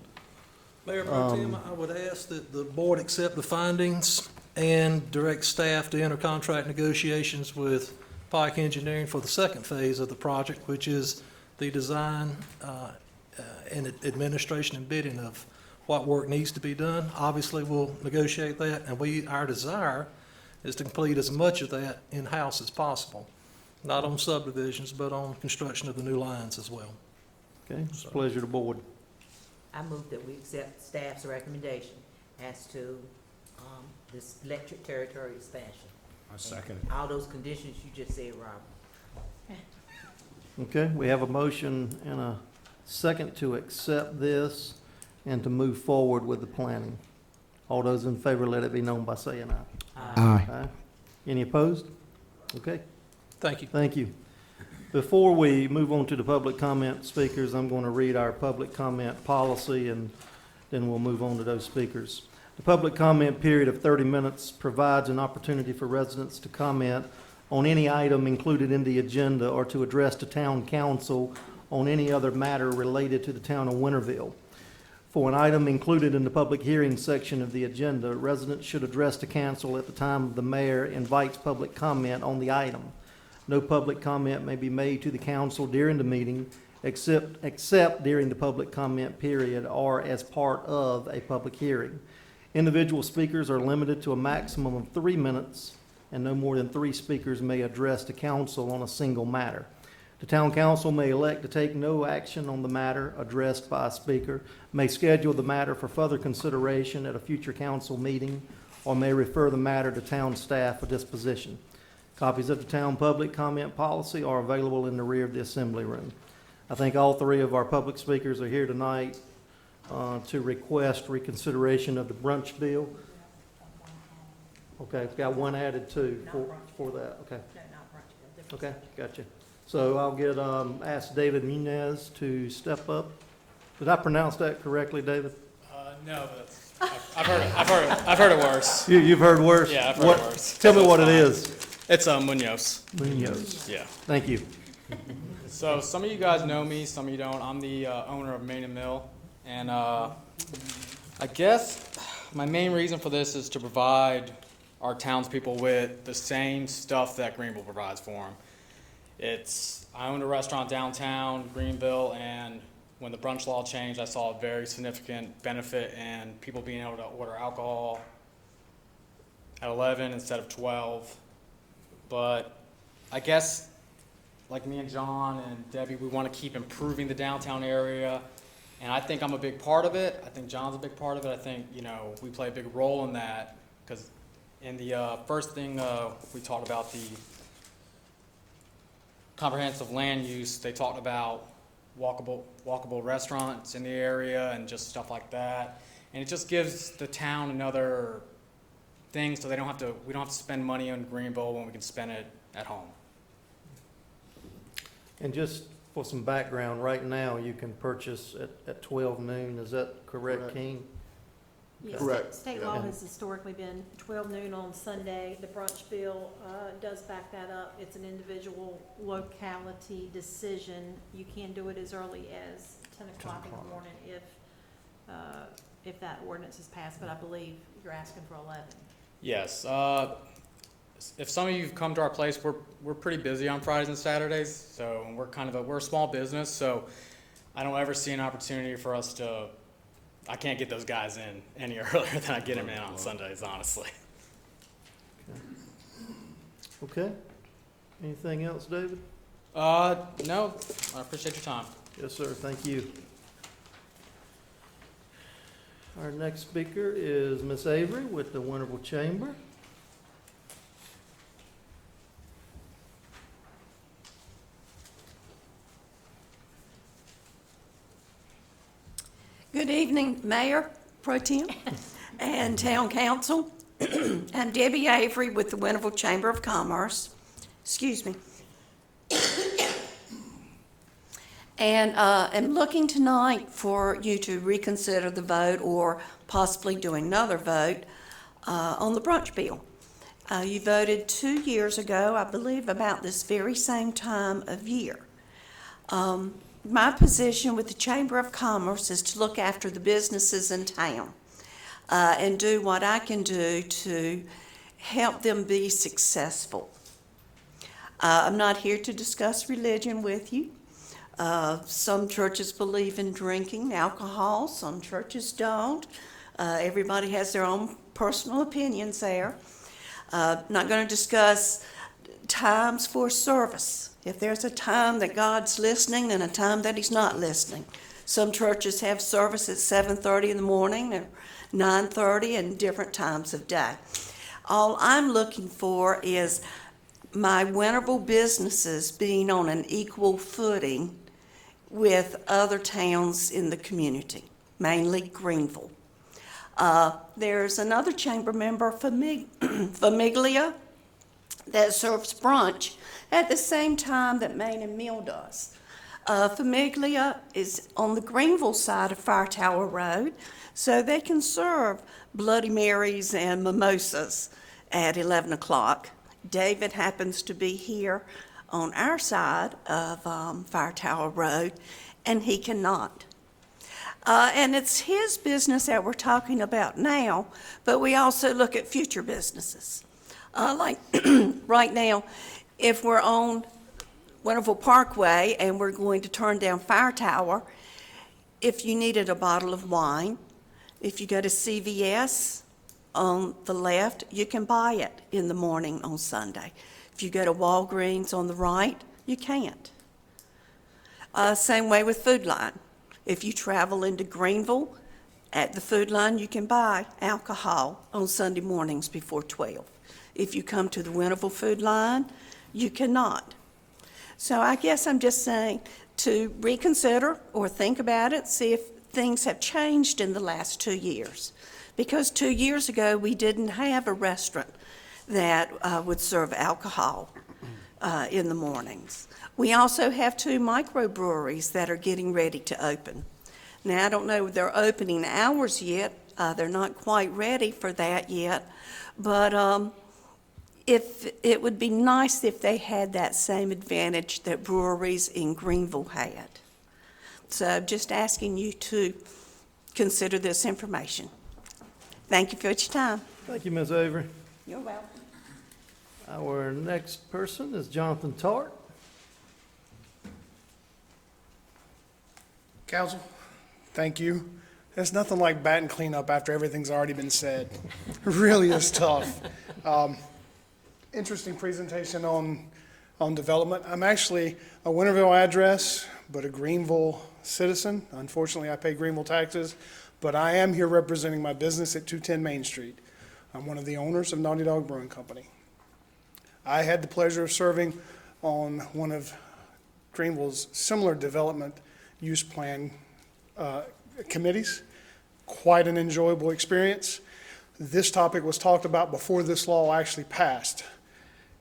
Mayor Pro Tem, I would ask that the board accept the findings and direct staff to enter contract negotiations with Pike Engineering for the second phase of the project, which is the design and administration and bidding of what work needs to be done. Obviously, we'll negotiate that, and our desire is to complete as much of that in-house as possible, not on subdivisions, but on construction of the new lines as well. Okay, it's a pleasure to board. I move that we accept staff's recommendation as to this electric territory expansion. I second And all those conditions you just said, Robert. Okay, we have a motion and a second to accept this and to move forward with the planning. All those in favor, let it be known by saying aye. Aye. Aye. Any opposed? Okay, Thank you. thank you. Before we move on to the public comment speakers, I'm going to read our public comment policy, and then we'll move on to those speakers. The public comment period of 30 minutes provides an opportunity for residents to comment on any item included in the agenda or to address the town council on any other matter related to the town of Winterville. For an item included in the public hearing section of the agenda, residents should address the council at the time the mayor invites public comment on the item. No public comment may be made to the council during the meeting except during the public comment period or as part of a public hearing. Individual speakers are limited to a maximum of 3 minutes, and no more than 3 speakers may address the council on a single matter. The town council may elect to take no action on the matter addressed by a speaker, may schedule the matter for further consideration at a future council meeting, or may refer the matter to town staff for disposition. Copies of the town public comment policy are available in the rear of the assembly room. I think all 3 of our public speakers are here tonight to request reconsideration of the brunch bill. Okay, it's got one added too for that, okay. No, not brunch, different. Okay, gotcha. So I'll get, ask David Munez to step up. Did I pronounce that correctly, David? No, but I've heard it worse. You've heard worse? Yeah, I've heard What- it worse. Tell me So what it it's is. It's Munoz. Munoz. Yeah. Thank you. So some of you guys know me, some of you don't. I'm the owner of Main and Mill, and I guess my main reason for this is to provide our townspeople with the same stuff that Greenville provides for them. I owned a restaurant downtown Greenville, and when the brunch law changed, I saw a very significant benefit in people being able to order alcohol at 11 instead of 12. But I guess, like me and John and Debbie, we want to keep improving the downtown area. And I think I'm a big part of it. I think John's a big part of it. I think, we play a big role in that. Because in the first thing we talked about, the comprehensive land use, they talked about walkable restaurants in the area and just stuff like that. And it just gives the town another thing so we don't have to spend money on Greenville when we can spend it at home. And just for some background, right now, you can purchase at 12 noon. Is that correct, King? Yes, Correct. State Yeah. law has historically been 12 noon on Sunday. The brunch bill does back that up. It's an individual locality decision. You can do it as early as 10 o'clock in the morning if that ordinance is passed, but I believe you're asking for 11. Yes. If some of you have come to our place, we're pretty busy on Fridays and Saturdays, so we're a small business, so I don't ever see an opportunity for us to. I can't get those guys in any earlier than I get them in on Sundays, honestly. Okay. Anything else, David? No. I appreciate your time. Yes, sir. Thank you. Our next speaker is Miss Avery with the Winterville Chamber. Good evening, Mayor Pro Tem and Town Council. I'm Debbie Avery with the Winterville Chamber of Commerce. Excuse me. And I'm looking tonight for you to reconsider the vote or possibly do another vote on the brunch bill. You voted 2 years ago, I believe, about this very same time of year. My position with the Chamber of Commerce is to look after the businesses in town and do what I can do to help them be successful. I'm not here to discuss religion with you. Some churches believe in drinking alcohol, some churches don't. Everybody has their own personal opinions there. Not going to discuss times for service. If there's a time that God's listening and a time that He's not listening. Some churches have service at 7:30 in the morning or 9:30 and different times of day. All I'm looking for is my Winterville businesses being on an equal footing with other towns in the community, mainly Greenville. There's another chamber member, Famiglia, that serves brunch at the same time that Main and Mill does. Famiglia is on the Greenville side of Fire Tower Road, so they can serve Bloody Marys and mimosas at 11 o'clock. David happens to be here on our side of Fire Tower Road, and he cannot. And it's his business that we're talking about now, but we also look at future businesses. Like right now, if we're on Winterville Parkway and we're going to turn down Fire Tower, if you needed a bottle of wine, if you go to CVS on the left, you can buy it in the morning on Sunday. If you go to Walgreens on the right, you can't. Same way with Food Line. If you travel into Greenville, at the Food Line, you can buy alcohol on Sunday mornings before 12. If you come to the Winterville Food Line, you cannot. So I guess I'm just saying to reconsider or think about it, see if things have changed in the last 2 years. Because 2 years ago, we didn't have a restaurant that would serve alcohol in the mornings. We also have 2 microbreweries that are getting ready to open. Now, I don't know their opening hours yet. They're not quite ready for that yet, but if it would be nice if they had that same advantage that breweries in Greenville had. So just asking you to consider this information. Thank you for your time. Thank you, Ms. Avery. You're welcome. Our next person is Jonathan Tart. Council, thank you. There's nothing like batting cleanup after everything's already been said. It really is tough. Interesting presentation on development. I'm actually a Winterville address, but a Greenville citizen. Unfortunately, I pay Greenville taxes, but I am here representing my business at 210 Main Street. I'm one of the owners of Naughty Dog Brewing Company. I had the pleasure of serving on one of Greenville's similar development use plan committees. Quite an enjoyable experience. This topic was talked about before this law actually passed.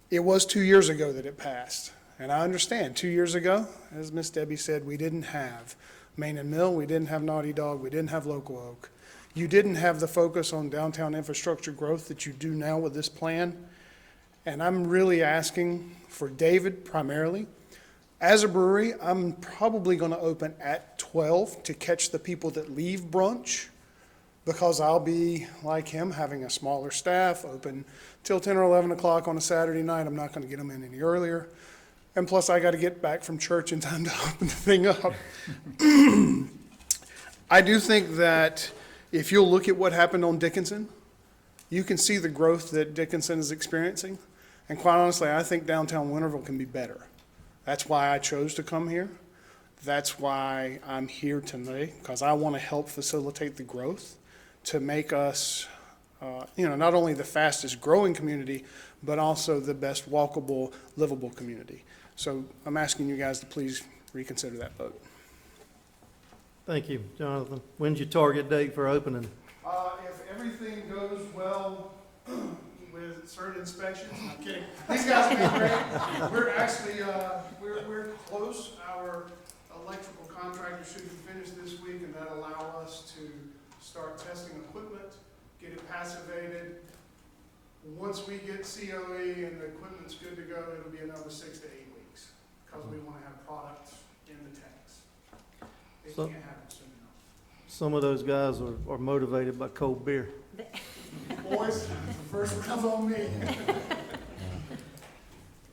It was 2 years ago that it passed. And I understand, 2 years ago, as Miss Debbie said, we didn't have Main and Mill, we didn't have Naughty Dog, we didn't have Local Oak. You didn't have the focus on downtown infrastructure growth that you do now with this plan. And I'm really asking for David primarily. As a brewery, I'm probably going to open at 12 to catch the people that leave brunch, because I'll be, like him, having a smaller staff, open till 10 or 11 o'clock on a Saturday night. I'm not going to get them in any earlier. And plus, I got to get back from church in time to open the thing up. I do think that if you'll look at what happened on Dickinson, you can see the growth that Dickinson is experiencing. And quite honestly, I think downtown Winterville can be better. That's why I chose to come here. That's why I'm here tonight, because I want to help facilitate the growth to make us, not only the fastest growing community, but also the best walkable, livable community. So I'm asking you guys to please reconsider that vote. Thank you, Jonathan. When's your target date for opening? If everything goes well with certain inspections, I'm kidding. These guys have been great. We're actually, we're close. Our electrical contractor should be finished this week, and that'll allow us to start testing equipment, get it passivated. Once we get COE and the equipment's good to go, it'll be another 6 to 8 weeks, because we want to have product in the tanks. It So- can't happen soon enough. Some of those guys are motivated by cold beer. Boys, the first one's on me.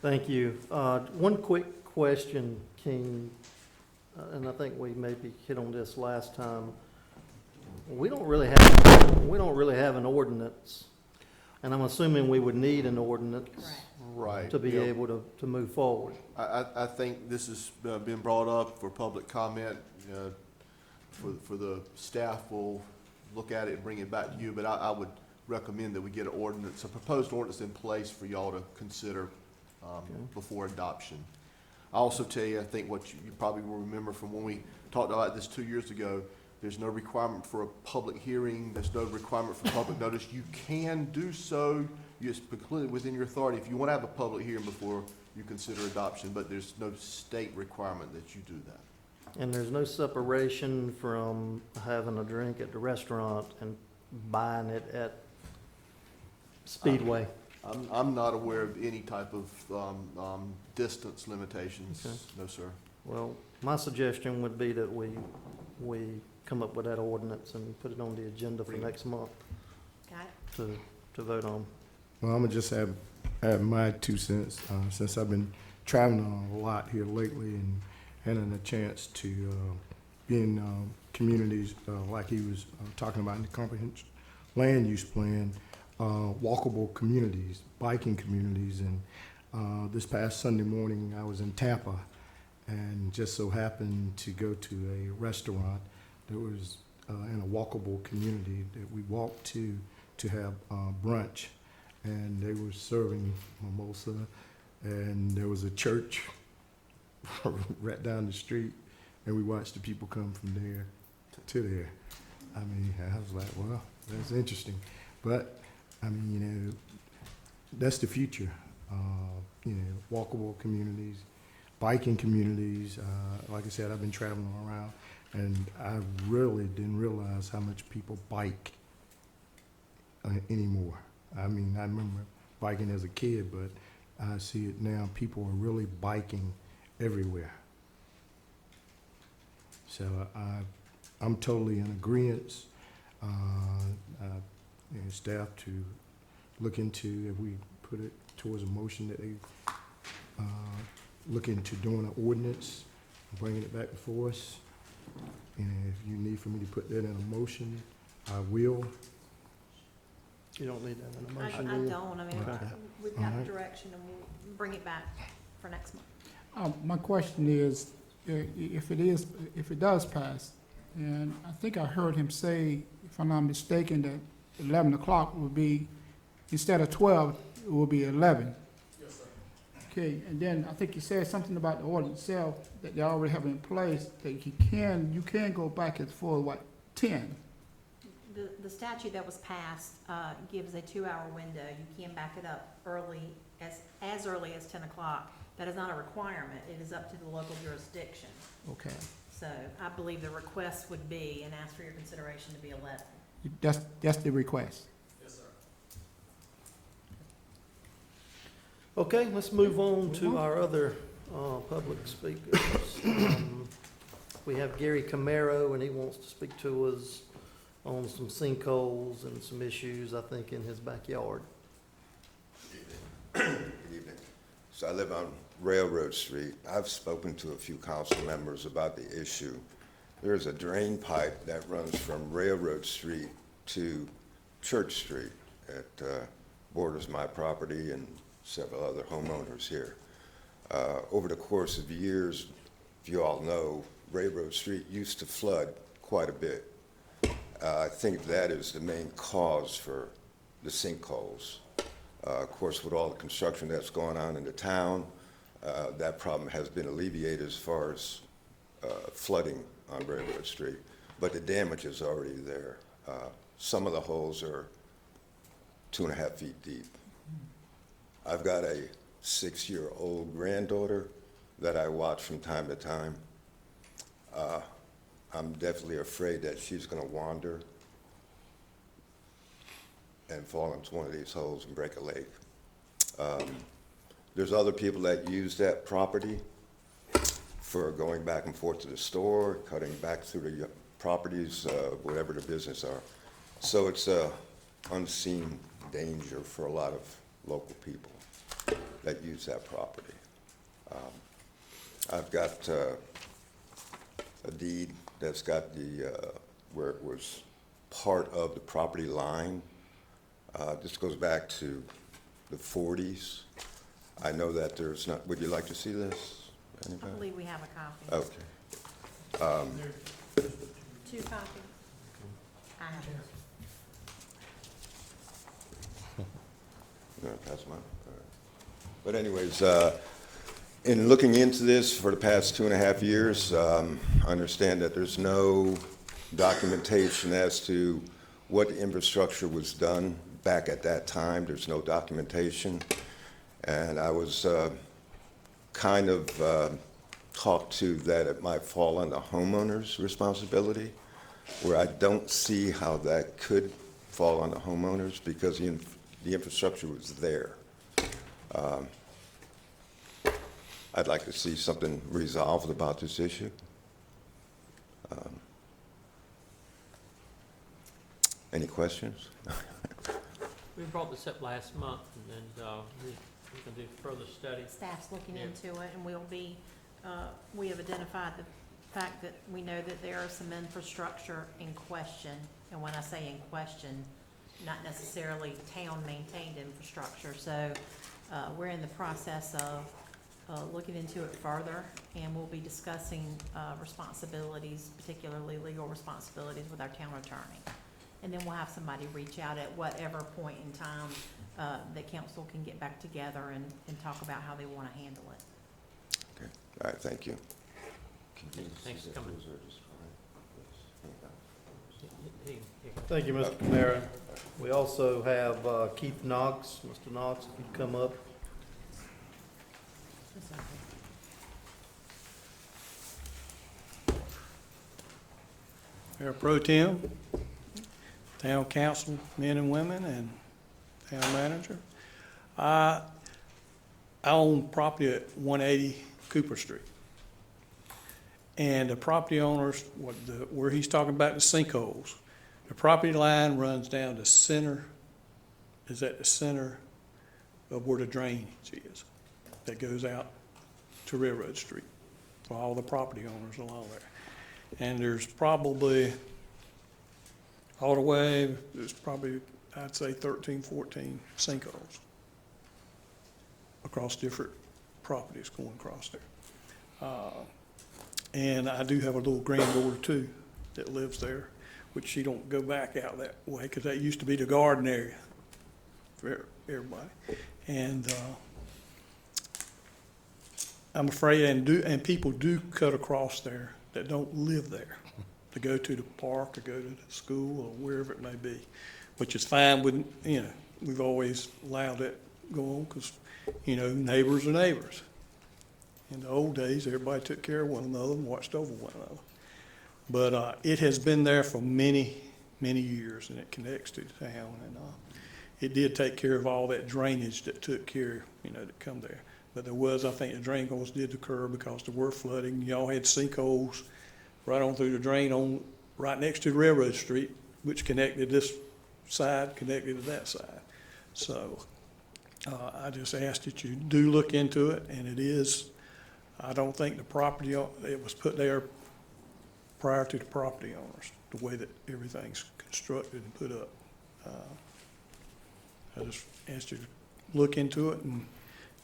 Thank you. One quick question, King, and I think we maybe hit on this last time. We don't really have an ordinance, and I'm assuming we would need an ordinance Right. to be Yeah. able to move forward. I think this has been brought up for public comment. For the staff will look at it and bring it back to you, but I would recommend that we get an ordinance, a proposed ordinance in place for y'all to consider before adoption. I also tell you, I think what you probably will remember from when we talked about this 2 years ago, there's no requirement for a public hearing. There's no requirement for public notice. You can do so. It's completely within your authority if you want to have a public hearing before you consider adoption, but there's no state requirement that you do that. And there's no separation from having a drink at the restaurant and buying it at Speedway. I'm not aware of any type of distance limitations. Okay. No, sir. Well, my suggestion would be that we come up with that ordinance and put it on the agenda for next month Got it. to vote on. Well, I'm gonna just add my 2 cents, since I've been traveling a lot here lately and having a chance to be in communities like he was talking about in the comprehensive land use plan, walkable communities, biking communities, and this past Sunday morning I was in Tampa and just so happened to go to a restaurant that was in a walkable community that we walked to have brunch, and they were serving mimosa, and there was a church right down the street, and we watched the people come from there to there. I mean, I was like, well, that's interesting. But, I mean, that's the future. Walkable communities, biking communities. Like I said, I've been traveling around, and I really didn't realize how much people bike anymore. I mean, I remember biking as a kid, but I see it now. People are really biking everywhere. So I'm totally in agreement, and staff to look into, if we put it towards a motion, that they look into doing an ordinance, bringing it back before us. And if you need for me to put that in a motion, I will. You don't need that in a I motion, do you? don't, I mean, Okay. we've All got right. direction and we'll bring it back for next month. My question is, if it does pass, and I think I heard him say, if I'm not mistaken, that 11 o'clock would be, instead of 12, it will be 11. Yes, sir. Okay, and then I think you said something about the ordinance itself, that they already have in place, that you can go back as far as what, 10? The statute that was passed gives a 2-hour window. You can back it up early, as early as 10 o'clock. That is not a requirement. It is up to the local jurisdiction. Okay, So I believe the request would be, and ask for your consideration, to be 11. that's the request. Yes, sir. Okay, let's move on to our other public speakers. We have Gary Camaro, and he wants to speak to us on some sinkholes and some issues, I think, in his backyard. Good evening. So I live on Railroad Street. I've spoken to a few council members about the issue. There's a drain pipe that runs from Railroad Street to Church Street. It borders my property and several other homeowners here. Over the course of years, if you all know, Railroad Street used to flood quite a bit. I think that is the main cause for the sinkholes. Of course, with all the construction that's going on in the town, that problem has been alleviated as far as flooding on Railroad Street, but the damage is already there. Some of the holes are 2.5 feet deep. I've got a 6-year-old granddaughter that I watch from time to time. I'm definitely afraid that she's going to wander and fall into one of these holes and break a leg. There's other people that use that property for going back and forth to the store, cutting back through the properties, whatever the business are. So it's a unseen danger for a lot of local people that use that property. I've got a deed that's got the, where it was part of the property line. This goes back to the 40s. I know that there's not, would you like to see this? I Anybody? believe we have a copy. Okay. 2 copies. I have it. You want to pass mine? All right. But anyways, in looking into this for the past 2.5 years, I understand that there's no documentation as to what the infrastructure was done back at that time. There's no documentation. And I was kind of talked to that it might fall on the homeowner's responsibility, where I don't see how that could fall on the homeowners because the infrastructure was there. I'd like to see something resolved about this issue. Any questions? We brought this up last month, and we can do further study. Staff's looking Yeah. into it, and we'll be, we have identified the fact that we know that there are some infrastructure in question. And when I say in question, not necessarily town-maintained infrastructure. So we're in the process of looking into it further, and we'll be discussing responsibilities, particularly legal responsibilities, with our town attorney. And then we'll have somebody reach out at whatever point in time that council can get back together and talk about how they want to handle it. Okay. All right, thank you. Thanks for coming. Thank you, Mr. Camaro. We also have Keith Knox. Mr. Knox, if you'd come up. Mayor Pro Tem, town council, men and women, and town manager. I own property at 180 Cooper Street. And the property owners, where he's talking about the sinkholes, the property line runs down the center, is at the center of where the drainage is, that goes out to Railroad Street for all the property owners along there. And there's probably, all the way, there's probably, I'd say 13, 14 sinkholes across different properties going across there. And I do have a little granddaughter too that lives there, which she don't go back out that way because that used to be the garden area for everybody. And I'm afraid, and people do cut across there that don't live there to go to the park or go to the school or wherever it may be, which is fine with, you know, we've always allowed that go on because, you know, neighbors are neighbors. In the old days, everybody took care of one another and watched over one another. But it has been there for many, many years, and it connects to the town. And it did take care of all that drainage that took care, you know, to come there. But there was, I think, the drain holes did occur because there were flooding. Y'all had sinkholes right on through the drain on right next to the Railroad Street, which connected this side, connected to that side. So I just ask that you do look into it, and it is. I don't think the property, it was put there prior to the property owners, the way that everything's constructed and put up. I just asked you to look into it and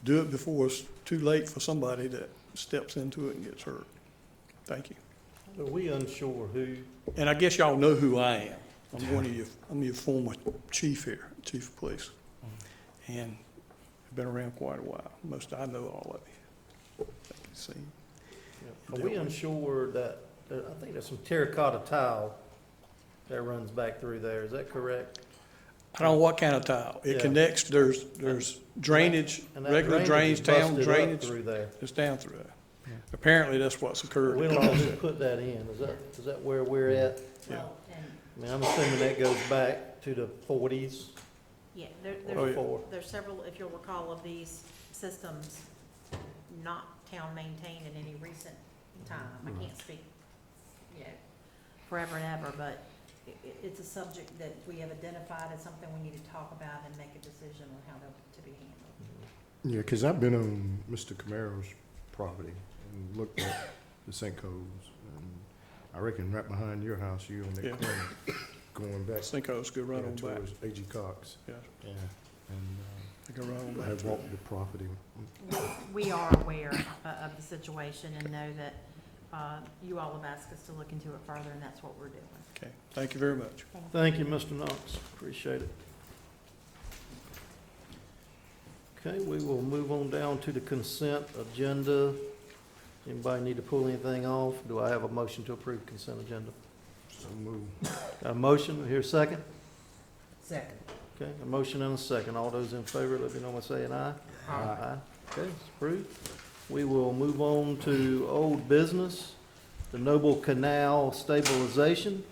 do it before it's too late for somebody that steps into it and gets hurt. Thank you. Are we unsure who? And I guess y'all know who I am. I'm your former chief here, chief of police. And I've been around quite a while. I know all of you. See. Are we unsure that, I think there's some terracotta tile that runs back through there, is that correct? I don't know what kind of tile. It connects, there's drainage, regular drains, town drainage. Through there. It's down through there. Yeah. Apparently that's what's occurred. We don't know who put that in, is that where we're at? Yeah. I mean, I'm assuming that goes back to the 40s. Yeah, there's several, if you'll recall, of these systems not town maintained in any recent time. I can't speak, you know, forever and ever, but it's a subject that we have identified as something we need to talk about and make a decision on how to be handled. Yeah, because I've been on Mr. Camaro's property and looked at the sinkholes. And I reckon right behind your house, you on that corner, going back. Sinkholes go right on back. Towards A.G. Cox. Yeah. Yeah. And they go right on back. I walked the property. We are aware of the situation and know that you all have asked us to look into it further, and that's what we're doing. Okay, thank you very much. Thank you, Mr. Knox, appreciate it. Okay, we will move on down to the consent agenda. Anybody need to pull anything off? Do I have a motion to approve consent agenda? So moved. Got a motion, here a second? Second. Okay, a motion and a second. All those in favor, let me know by saying aye. Aye. Okay, it's approved. We will move on to old business, the Noble Canal stabilization.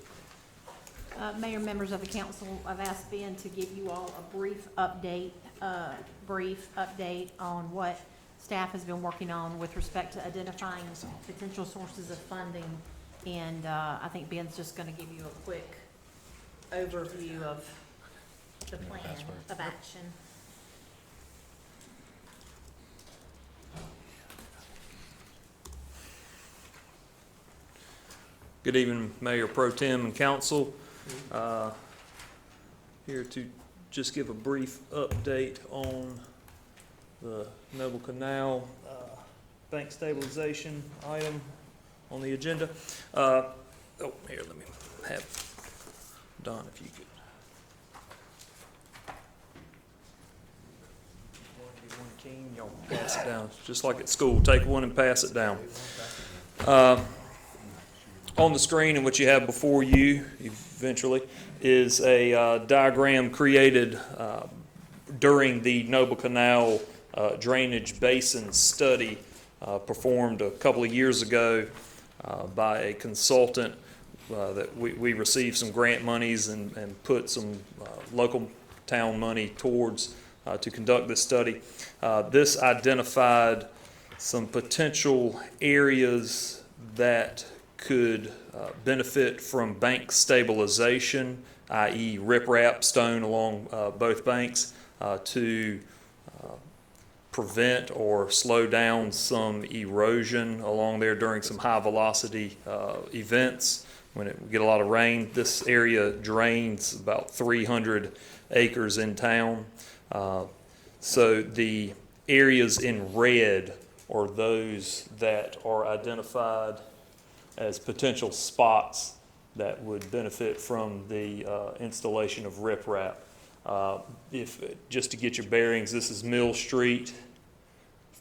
Mayor, members of the council, I've asked Ben to give you all a brief update on what staff has been working on with respect to identifying potential sources of funding. And I think Ben's just going to give you a quick overview of the plan of action. Good evening, Mayor Pro Tem and Council. Here to just give a brief update on the Noble Canal bank stabilization item on the agenda. Here, let me have Don, if you could. One king, y'all pass it down, just like at school. Take one and pass it down. On the screen, and what you have before you eventually, is a diagram created during the Noble Canal drainage basin study performed a couple of years ago by a consultant that we received some grant monies and put some local town money towards to conduct this study. This identified some potential areas that could benefit from bank stabilization, i.e. riprap stone along both banks to prevent or slow down some erosion along there during some high velocity events. When we get a lot of rain, this area drains about 300 acres in town. So the areas in red are those that are identified as potential spots that would benefit from the installation of riprap. Just to get your bearings, this is Mill Street.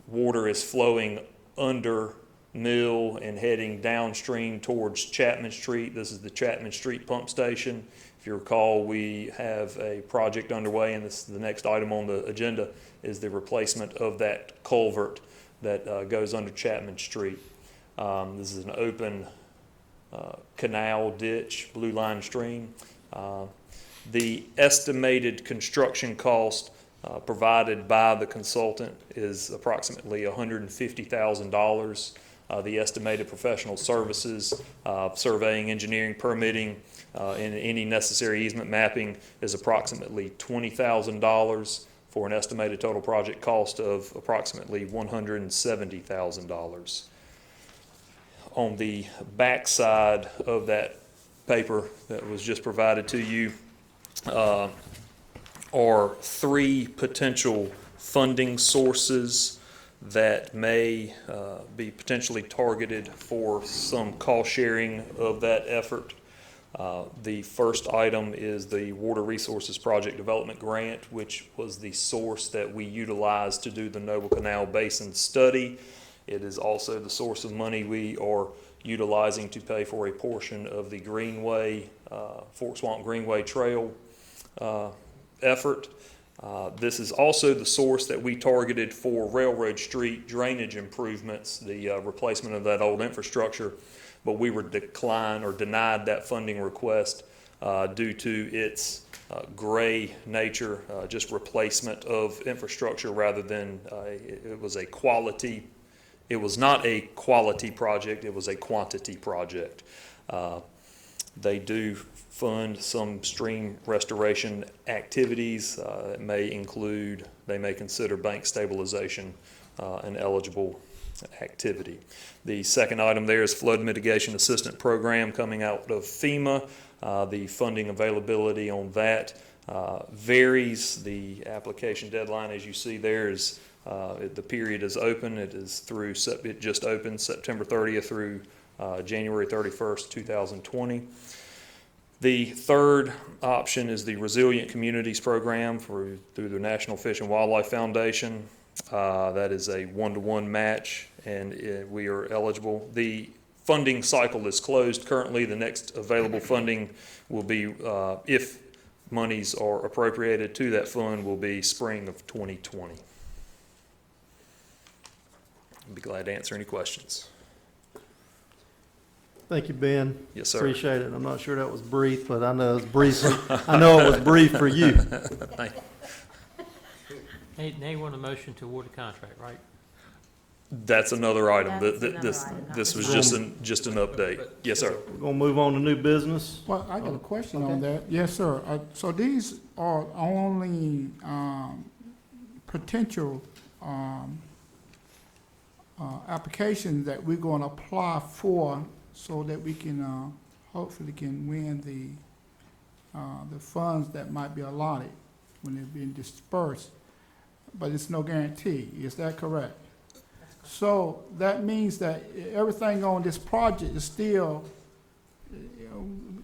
Water is flowing under Mill and heading downstream towards Chapman Street. This is the Chapman Street pump station. If you recall, we have a project underway, and this is the next item on the agenda, is the replacement of that culvert that goes under Chapman Street. This is an open canal ditch, blue line stream. The estimated construction cost provided by the consultant is approximately $150,000. The estimated professional services, surveying, engineering, permitting, and any necessary easement mapping is approximately $20,000 for an estimated total project cost of approximately $170,000. On the back side of that paper that was just provided to you are three potential funding sources that may be potentially targeted for some cost sharing of that effort. The first item is the Water Resources Project Development Grant, which was the source that we utilized to do the Noble Canal Basin study. It is also the source of money we are utilizing to pay for a portion of the Greenway, Fort Swamp Greenway Trail effort. This is also the source that we targeted for Railroad Street drainage improvements, the replacement of that old infrastructure, but we were declined or denied that funding request due to its gray nature, just replacement of infrastructure rather than it was a quality. It was not a quality project, it was a quantity project. They do fund some stream restoration activities. It may include, they may consider bank stabilization an eligible activity. The second item there is Flood Mitigation Assistance Program coming out of FEMA. The funding availability on that varies. The application deadline, as you see there, is the period is open. It is through, it just opened September 30th through January 31st, 2020. The third option is the Resilient Communities Program through the National Fish and Wildlife Foundation. That is a one-to-one match, and we are eligible. The funding cycle is closed currently. The next available funding will be, if monies are appropriated to that fund, will be spring of 2020. I'd be glad to answer any questions. Thank you, Ben. Yes, sir. Appreciate it. I'm not sure that was brief, but I know it was brief. I know it was brief for you. Thank you. Now you want a motion to award the contract, right? That's another item. That's another item, not This was this just an update. Yes, sir. We're gonna move on to new business. Well, I got a question on that. Yes, sir. So these are only potential applications that we're going to apply for, so that we can hopefully can win the funds that might be allotted when they're being dispersed. But it's no guarantee. Is that correct? So that means that everything on this project is still,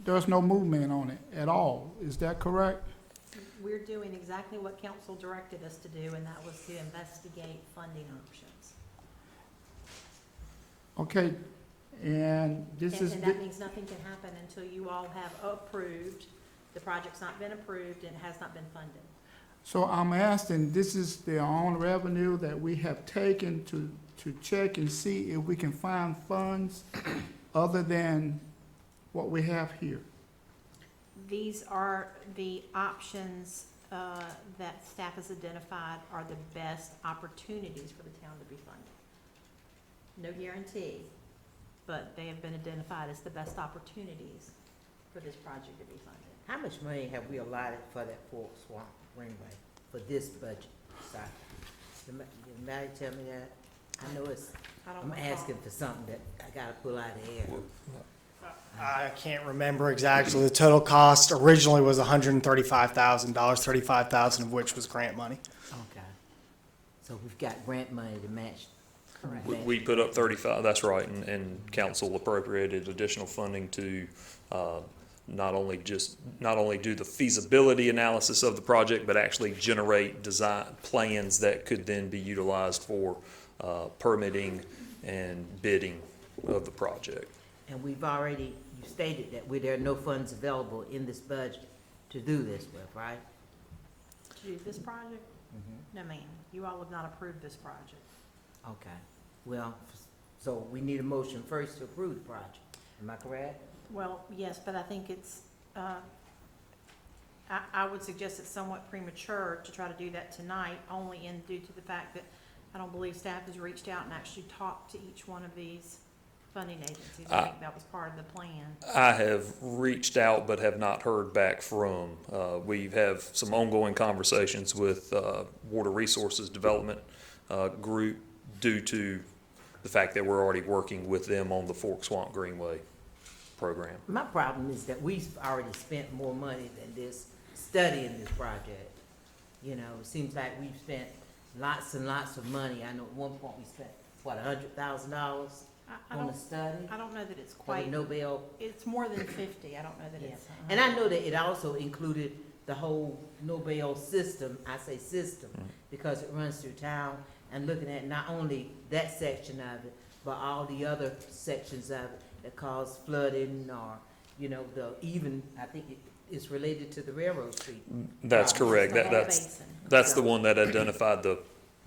there's no movement on it at all. Is that correct? We're doing exactly what council directed us to do, and that was to investigate funding options. Okay, and this is. And that means nothing can happen until you all have approved. The project's not been approved and it has not been funded. So I'm asking, this is the own revenue that we have taken to check and see if we can find funds other than what we have here? These are the options that staff has identified are the best opportunities for the town to be funded. No guarantee, but they have been identified as the best opportunities for this project to be funded. How much money have we allotted for that Fork Swamp Greenway for this budget cycle? Did anybody tell me that? I know it's, I'm asking for something that I gotta pull out of the air. I can't remember exactly. The total cost originally was $135,000, $35,000 of which was grant money. Okay. So we've got grant money to match. Correct. We put up 35, that's right, and council appropriated additional funding to not only do the feasibility analysis of the project, but actually generate design plans that could then be utilized for permitting and bidding of the project. And we've already, you stated that there are no funds available in this budget to do this with, right? To do this project? No, ma'am. You all have not approved this project. Okay. Well, so we need a motion first to approve the project. Am I correct? Well, yes, but I think it's, I would suggest it's somewhat premature to try to do that tonight, only in due to the fact that I don't believe staff has reached out and actually talked to each one of these funding agencies. I think that was part of the plan. I have reached out but have not heard back from. We have some ongoing conversations with Water Resources Development Group due to the fact that we're already working with them on the Fork Swamp Greenway program. My problem is that we've already spent more money than this studying this project. You know, it seems like we've spent lots and lots of money. I know at one point we spent, what, $100,000 on the study? I don't know that it's For quite, the Nobel. it's more than 50. I don't know that it's. And I know that it also included the whole Nobel system. I say system because it runs through town, and looking at not only that section of it, but all the other sections of it that cause flooding or, you know, I think it's related to the railroad street. That's correct. The whole That's basin. the one that identified the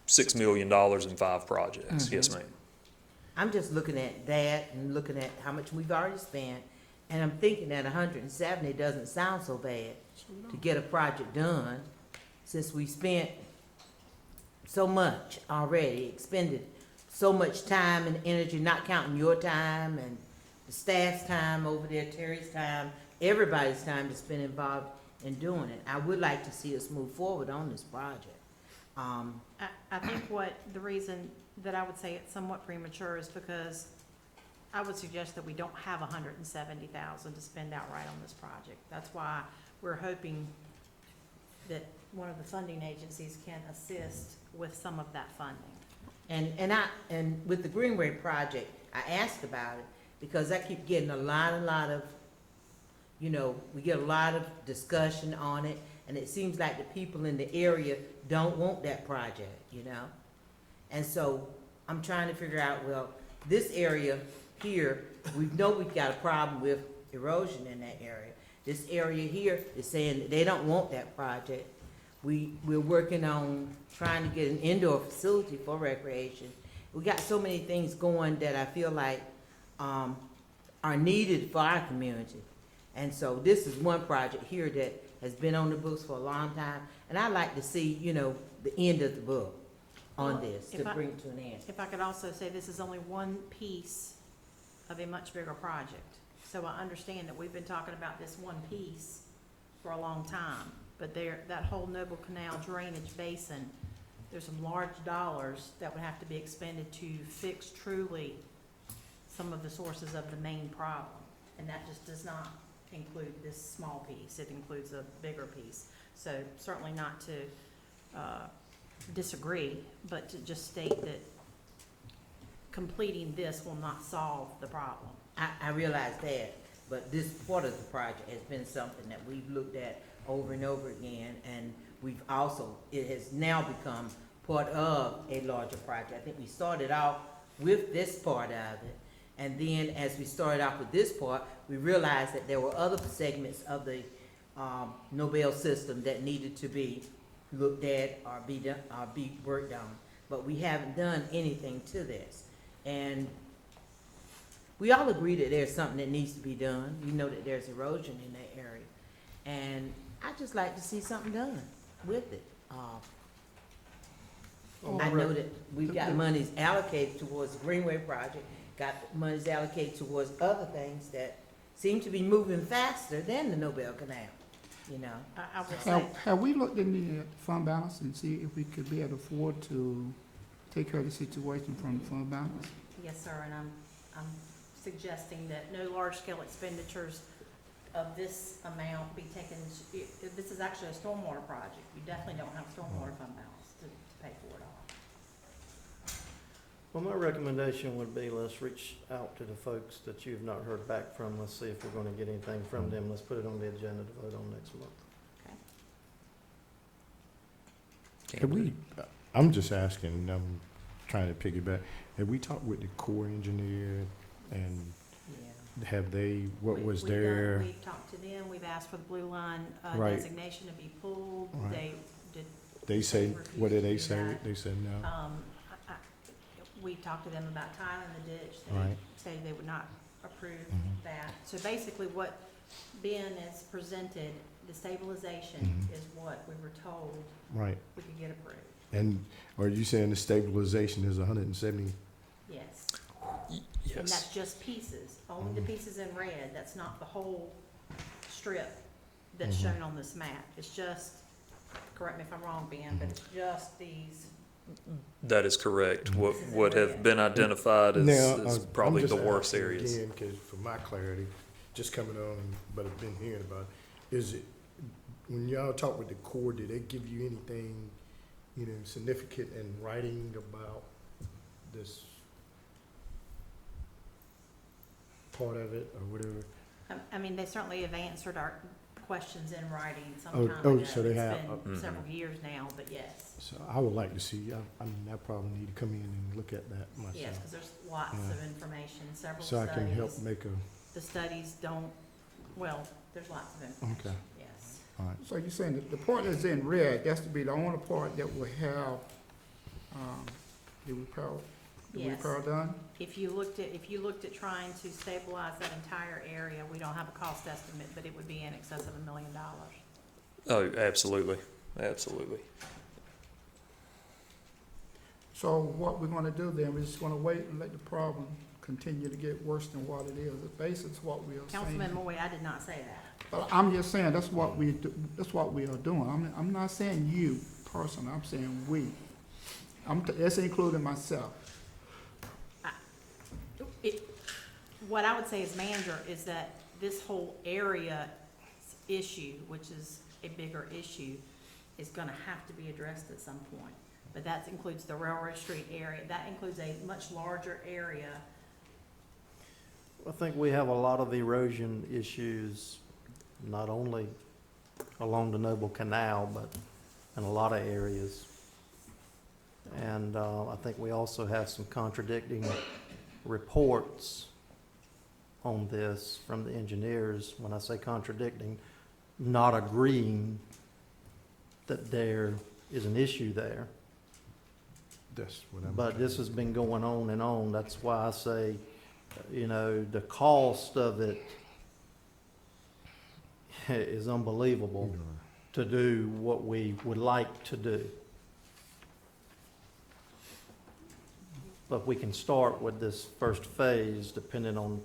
$6 million in 5 projects. Yes, ma'am. I'm just looking at that and looking at how much we've already spent, and I'm thinking that 170 doesn't sound so bad to get a project done, since we spent so much already, expended so much time and energy, not counting your time and the staff's time over there, Terry's time, everybody's time that's been involved in doing it. I would like to see us move forward on this project. I think the reason that I would say it's somewhat premature is because I would suggest that we don't have $170,000 to spend outright on this project. That's why we're hoping that one of the funding agencies can assist with some of that funding. And with the Greenway project, I asked about it because I keep getting a lot of, you know, we get a lot of discussion on it, and it seems like the people in the area don't want that project, you know? And so I'm trying to figure out, well, this area here, we know we've got a problem with erosion in that area. This area here is saying that they don't want that project. We're working on trying to get an indoor facility for recreation. We got so many things going that I feel like are needed for our community. And so this is one project here that has been on the books for a long time, and I'd like to see, you know, the end of the book on this to bring it to an end. If I could also say, this is only one piece of a much bigger project. So I understand that we've been talking about this one piece for a long time, but that whole Noble Canal drainage basin, there's some large dollars that would have to be expended to fix truly some of the sources of the main problem. And that just does not include this small piece. It includes a bigger piece. So certainly not to disagree, but to just state that completing this will not solve the problem. I realize that, but this part of the project has been something that we've looked at over and over again, and it has now become part of a larger project. I think we started off with this part of it, and then as we started off with this part, we realized that there were other segments of the Nobel system that needed to be looked at or be worked on. But we haven't done anything to this. And we all agree that there's something that needs to be done. We know that there's erosion in that area. And I'd just like to see something done with it. I know that we've got monies allocated towards the Greenway project, got monies allocated towards other things that seem to be moving faster than the Nobel Canal, you know? I would say, Have we looked in the fund balance and see if we could be able to afford to take care of the situation from the fund balance? yes, sir, and I'm suggesting that no large-scale expenditures of this amount be taken, this is actually a stormwater project. You definitely don't have stormwater fund balance to pay for it all. Well, my recommendation would be let's reach out to the folks that you've not heard back from. Let's see if we're gonna get anything from them. Let's put it on the agenda to vote on next month. I'm just asking, I'm trying to piggyback, have we talked with the Corps engineer and Yeah. have they, what was We've done- their, We've talked to them, we've asked for the blue line Right. designation to be pulled. Right. They did. they say, what did they refused to do say? that. They said no? We talked to them about tiling the ditch. They Right. said they would not approve Mhm. that. So basically what Ben has presented, the stabilization Mhm. is what we were told Right. we could get approved. And are you saying the stabilization is 170? Yes. Y- And Yes. that's just pieces, only the pieces in red. That's not the whole strip that's Mhm. shown on this map. It's just, correct me if I'm wrong, Ben, but it's just these. That is correct. What This is would area. have been identified as, Now, as I'm probably just the worst asking areas. Again, 'cause for my clarity, just coming on, but I've been hearing about it, is it, when y'all talk with the Corps, did they give you anything, you know, significant in writing about this part of it or whatever? I mean, they certainly have answered our questions in writing some Oh, time oh, ago. so they have, It's been Mhm. several years now, but yes. So I would like to see, I mean, I probably need to come in and look at that myself. Yes, because there's lots Yeah. of information, several So I studies. can help make a, The studies don't, well, there's lots of information, Okay. yes. all right. So you're saying that the part that's in red, that's to be the only part that will have, the Yes. repair done? If you looked at trying to stabilize that entire area, we don't have a cost estimate, but it would be in excess of $1 million. Oh, absolutely, absolutely. So what we're gonna do then, we're just gonna wait and let the problem continue to get worse than what it is. Basically, it's what we are saying. Councilman Moy, I did not say that. But I'm just saying, that's what we do, that's what we are doing. I'm not saying you personally, I'm saying we. That's including myself. What I would say as manager is that this whole area issue, which is a bigger issue, is gonna have to be addressed at some point. But that includes the Railroad Street area, that includes a much larger area. I think we have a lot of erosion issues, not only along the Noble Canal, but in a lot of areas. And I think we also have some contradicting reports on this from the engineers. When I say contradicting, not agreeing that there is an issue there. That's what I'm. But this has been going on and on. That's why I say, you know, the cost of it is unbelievable to do what we would like to do. But we can start with this first phase depending on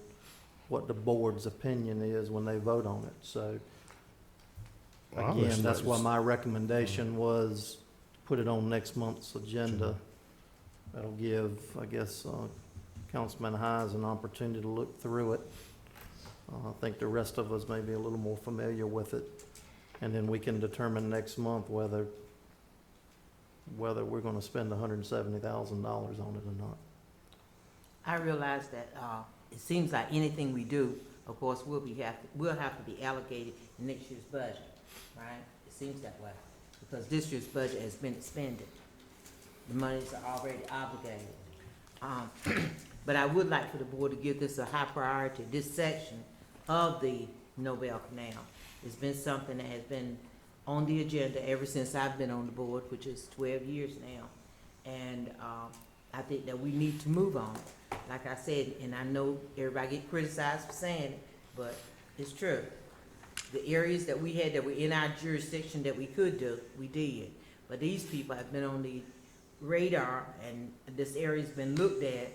what the board's opinion is when they vote on it. So Well, I again, just that's like why to my recommendation was put it on next month's agenda. That'll give, I guess, Councilman Hines an opportunity to look through it. I think the rest of us may be a little more familiar with it. And then we can determine next month whether we're gonna spend $170,000 on it or not. I realize that, it seems like anything we do, of course, will have to be allocated in next year's budget, right? It seems that way, because this year's budget has been expended. The monies are already obligated. But I would like for the board to give this a high priority, this section of the Nobel Canal. It's been something that has been on the agenda ever since I've been on the board, which is 12 years now. And I think that we need to move on. Like I said, and I know everybody get criticized for saying it, but it's true. The areas that we had that were in our jurisdiction that we could do, we did. But these people have been on the radar, and this area's been looked at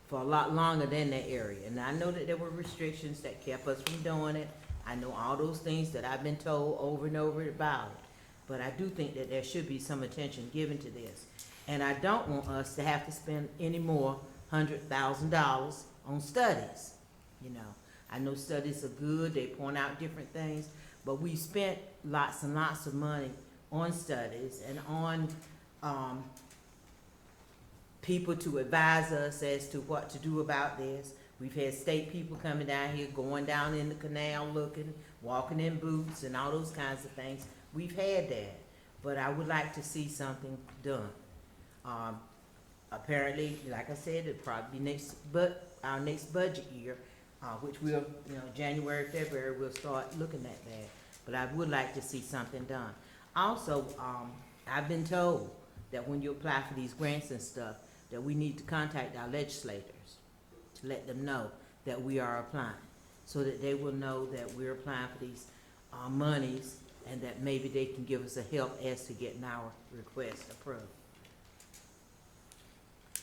for a lot longer than that area. And I know that there were restrictions that kept us from doing it. I know all those things that I've been told over and over about it. But I do think that there should be some attention given to this. And I don't want us to have to spend any more $100,000 on studies. You know, I know studies are good, they point out different things, but we spent lots and lots of money on studies and on people to advise us as to what to do about this. We've had state people coming down here, going down in the canal looking, walking in boots and all those kinds of things. We've had that, but I would like to see something done. Apparently, like I said, it'll probably be our next budget year, which will, January, February, we'll start looking at that. But I would like to see something done. Also, I've been told that when you apply for these grants and stuff, that we need to contact our legislators to let them know that we are applying, so that they will know that we're applying for these monies, and that maybe they can give us a help as to getting our request approved.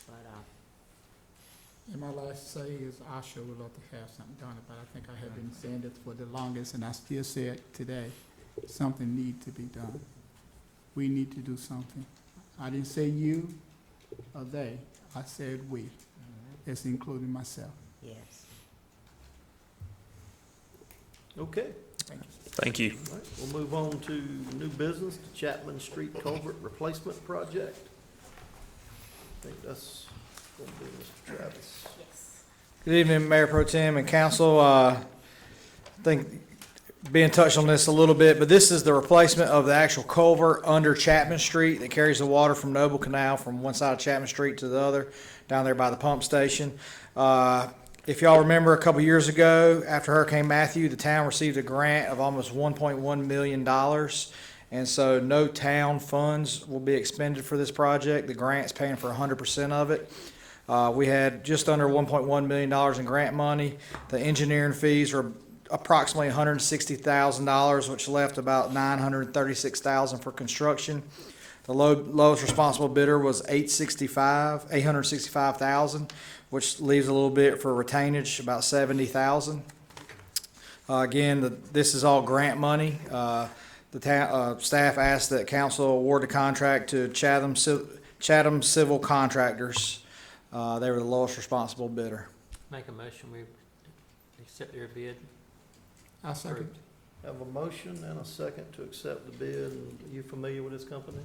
But, And my last say is I sure would love to have something done about it. I think I have been saying this for the longest, and I still say it today. Something needs to be done. We need to do something. I didn't say you or they. I said we. It's including myself. yes. Okay. Thank you. All right, we'll move on to new business, the Chapman Street Culvert Replacement Project. I think that's going to be Mr. Travis. Good evening, Mayor Pro Tem and Council. I think being touched on this a little bit, but this is the replacement of the actual culvert under Chapman Street that carries the water from Noble Canal from one side of Chapman Street to the other, down there by the pump station. If y'all remember a couple years ago, after Hurricane Matthew, the town received a grant of almost $1.1 million. And so no town funds will be expended for this project. The grant's paying for 100% of it. We had just under $1.1 million in grant money. The engineering fees were approximately $160,000, which left about $936,000 for construction. The lowest responsible bidder was $865,000, which leaves a little bit for retainage, about $70,000. Again, this is all grant money. The staff asked that council award the contract to Chatham Civil Contractors. They were the lowest responsible bidder. Make a motion, we accept their bid. I second. Have a motion and a second to accept the bid. Are you familiar with this company?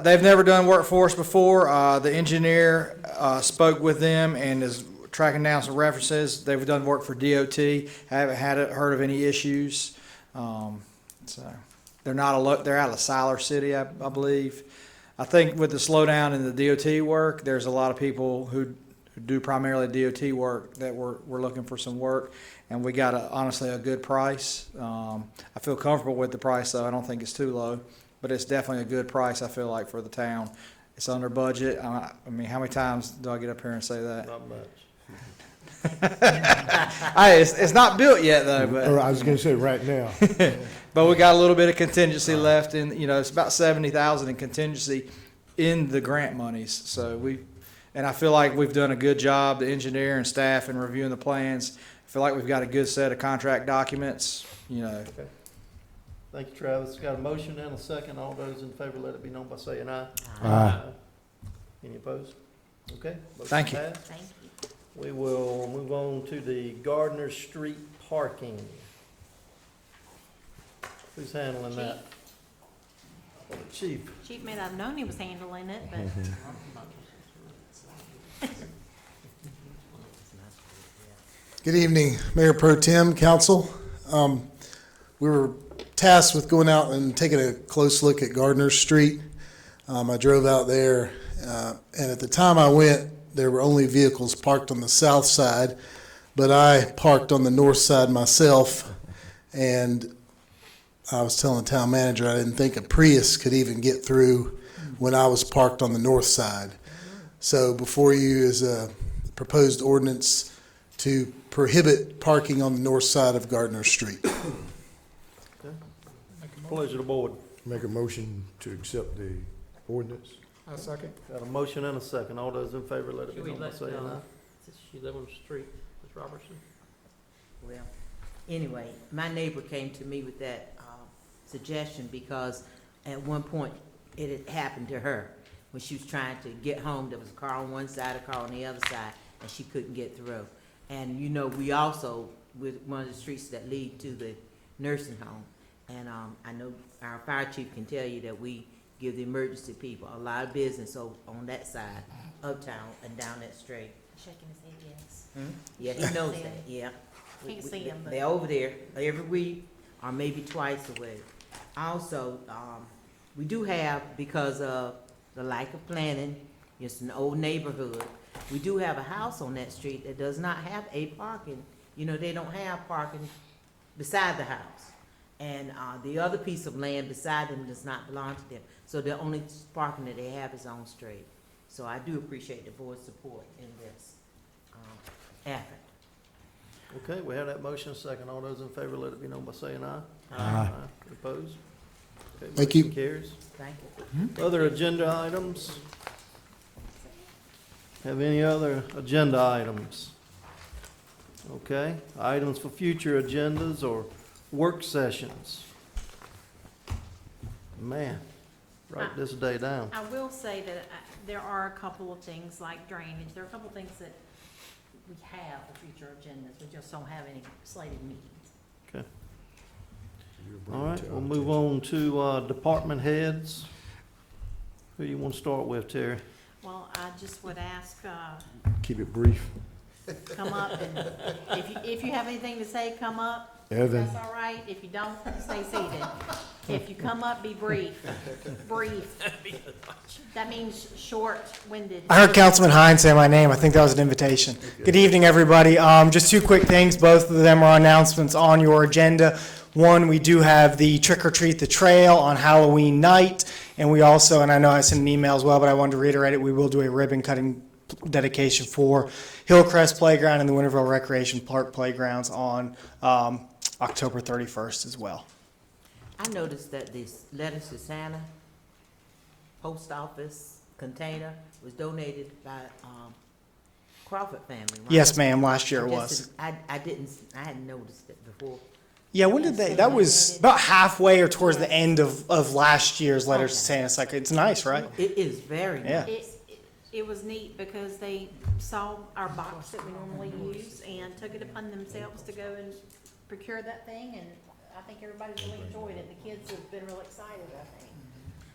They've never done work for us before. The engineer spoke with them and is tracking down some references. They've done work for DOT. Haven't heard of any issues. So they're out of Siler City, I believe. I think with the slowdown in the DOT work, there's a lot of people who do primarily DOT work that we're looking for some work, and we got honestly a good price. I feel comfortable with the price, though. I don't think it's too low, but it's definitely a good price, I feel like, for the town. It's under budget. I mean, how many times do I get up here and say that? Not much. It's not built yet, though. But I was going to say right now. But we got a little bit of contingency left, and it's about $70,000 in contingency in the grant monies. So and I feel like we've done a good job, the engineer and staff, in reviewing the plans. I feel like we've got a good set of contract documents. Okay. Thank you, Travis. Got a motion and a second. All those in favor, let it be known by saying aye. Aye. Any opposed? Okay. motion Thank you. passed. Thank you. We will move on to the Gardner Street parking. Who's handling that? Oh, the chief. Chief may not have known he was handling it, but Good evening, Mayor Pro Tem, Council. We were tasked with going out and taking a close look at Gardner Street. I drove out there, and at the time I went, there were only vehicles parked on the south side, but I parked on the north side myself, and I was telling the town manager I didn't think a Prius could even get through when I was parked on the north side. So before you is a proposed ordinance to prohibit parking on the north side of Gardner Street. Pleasure of the board. Make a motion to accept the ordinance. I second. Got a motion and a second. All those in favor, let it be Should we known by let, saying aye. since you live on the street, Ms. Robertson? Well, anyway, my neighbor came to me with that suggestion because at one point it had happened to her. When she was trying to get home, there was a car on one side, a car on the other side, and she couldn't get through. And you know, we also, with one of the streets that lead to the nursing home, and I know our fire chief can tell you that we give the emergency people a lot of business on that side, uptown and down that street. Shaking his head, yes. Yeah, he knows that, yeah. Can't see him, but. They're over there every week or maybe twice a week. Also, we do have, because of the lack of planning, it's an old neighborhood, we do have a house on that street that does not have a parking. You know, they don't have parking beside the house. And the other piece of land beside them does not belong to them. So the only parking that they have is on street. So I do appreciate the board's support in this effort. Okay, we have that motion second. All those in favor, let it be known by saying aye. Aye. Opposed? Okay, Thank you. motion carries. Thank you. Other agenda items? Have any other agenda items? Okay, items for future agendas or work sessions? Man, write this day down. I will say that there are a couple of things like drainage. There are a couple of things that we have for future agendas. We just don't have any slated meetings. Okay. All right, we'll move on to department heads. Who do you want to start with, Terry? Well, I just would ask, Keep it brief. come up and if you have anything to say, come up. Evan. That's all right. If you don't, stay seated. If you come up, be brief. Brief. That means short-winded. I heard Councilman Hines say my name. I think that was an invitation. Good evening, everybody. Just two quick things. Both of them are announcements on your agenda. One, we do have the Trick or Treat the Trail on Halloween night. And we also, and I know I sent an email as well, but I wanted to reiterate it, we will do a ribbon cutting dedication for Hillcrest Playground and the Winterville Recreation Park Playgrounds on October 31st as well. I noticed that this Letters to Santa post office container was donated by Crawford family, right? Yes, ma'am, last year it was. I hadn't noticed it before. Yeah, when did they, that was about halfway or towards the end of last year's Letters to Santa. It's like, it's nice, right? It is very Yeah. nice. It was neat because they saw our box that we normally use and took it upon themselves to go and procure that thing, and I think everybody's really enjoyed it. The kids have been real excited, I think.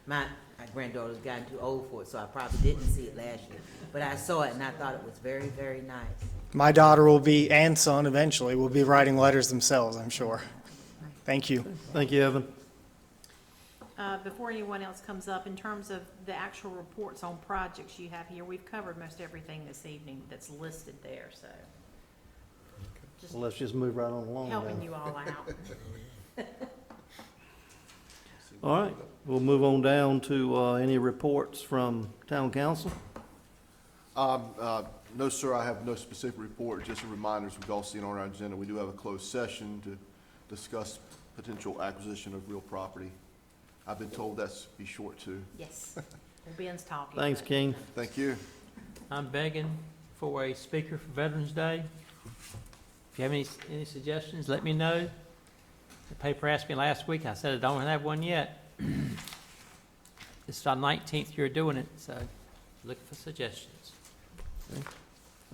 My granddaughter's gotten too old for it, so I probably didn't see it last year. But I saw it and I thought it was very, very nice. My daughter will be, and son eventually, will be writing letters themselves, I'm sure. Thank you. Thank you, Evan. Before anyone else comes up, in terms of the actual reports on projects you have here, we've covered most everything this evening that's listed there, so. Just Well, let's just move right on along. helping then. you all out. All right, we'll move on down to any reports from town council. No, sir, I have no specific report, just a reminder, as we've all seen on our agenda, we do have a closed session to discuss potential acquisition of real property. I've been told that's be short too. Yes, well, Ben's talking. Thanks, but- King. Thank you. I'm begging for a speaker for Veterans Day. If you have any suggestions, let me know. The paper asked me last week. I said I don't have one yet. This is our 19th year doing it, so looking for suggestions.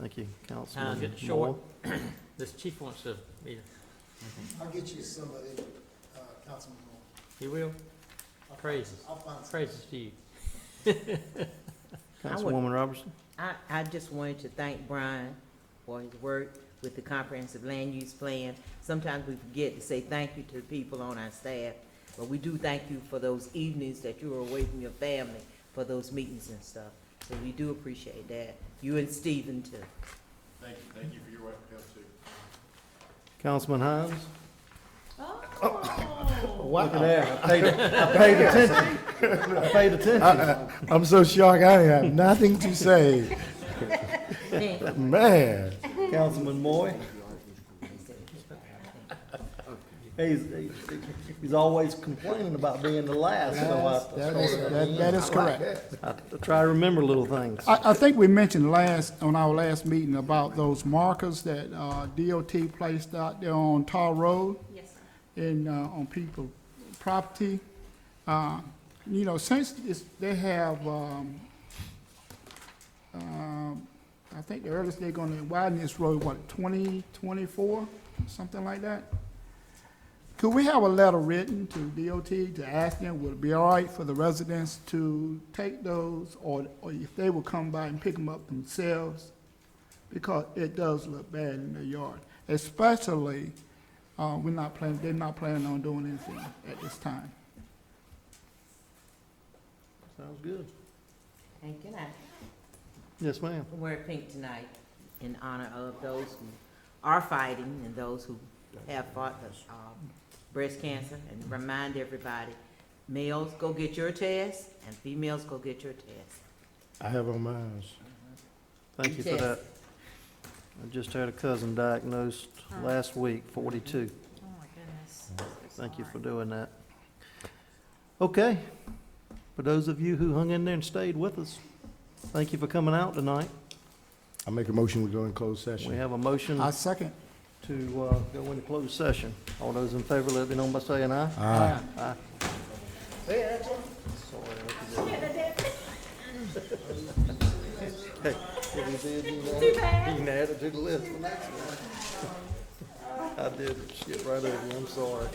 Thank you, Time Councilman getting Moore. short. This chief wants to meet. I'll get you somebody, Councilman Moore. He will. Praises. I'll find Praises to you. Councilwoman Robertson. I just wanted to thank Brian for his work with the comprehensive land use plan. Sometimes we forget to say thank you to the people on our staff, but we do thank you for those evenings that you were away from your family for those meetings and stuff. So we do appreciate that. You and Stephen too. Thank you for your work, too. Councilman Hines. Look at that. I paid attention. I paid attention. I'm so shocked, I have nothing to say. Man. Councilman Moy. He's always complaining about being the last, so That is correct. I try to remember little things. I think we mentioned on our last meeting about those markers that DOT placed out there on Tar Road. Yes, sir. And on people's property. You know, since they have, I think the earliest they're gonna widen this road, what, 2024, something like that? Could we have a letter written to DOT to ask them, would it be all right for the residents to take those, or if they would come by and pick them up themselves? Because it does look bad in their yard, especially, they're not planning on doing anything at this time. Sounds good. And can I Yes, ma'am. wear pink tonight in honor of those who are fighting and those who have fought the breast cancer, and remind everybody, males, go get your test, and females, go get your test. I have on mine. Thank you for that. I just had a cousin diagnosed last week, 42. Oh, my goodness. Thank you for doing that. Okay. For those of you who hung in there and stayed with us, thank you for coming out tonight. I make a motion, we go in closed session. We have a motion I second. to go into closed session. All those in favor, let me know by saying aye. Aye. Aye. Hey, if you did, you can add it to the list for next one. I did skip right over you, I'm sorry.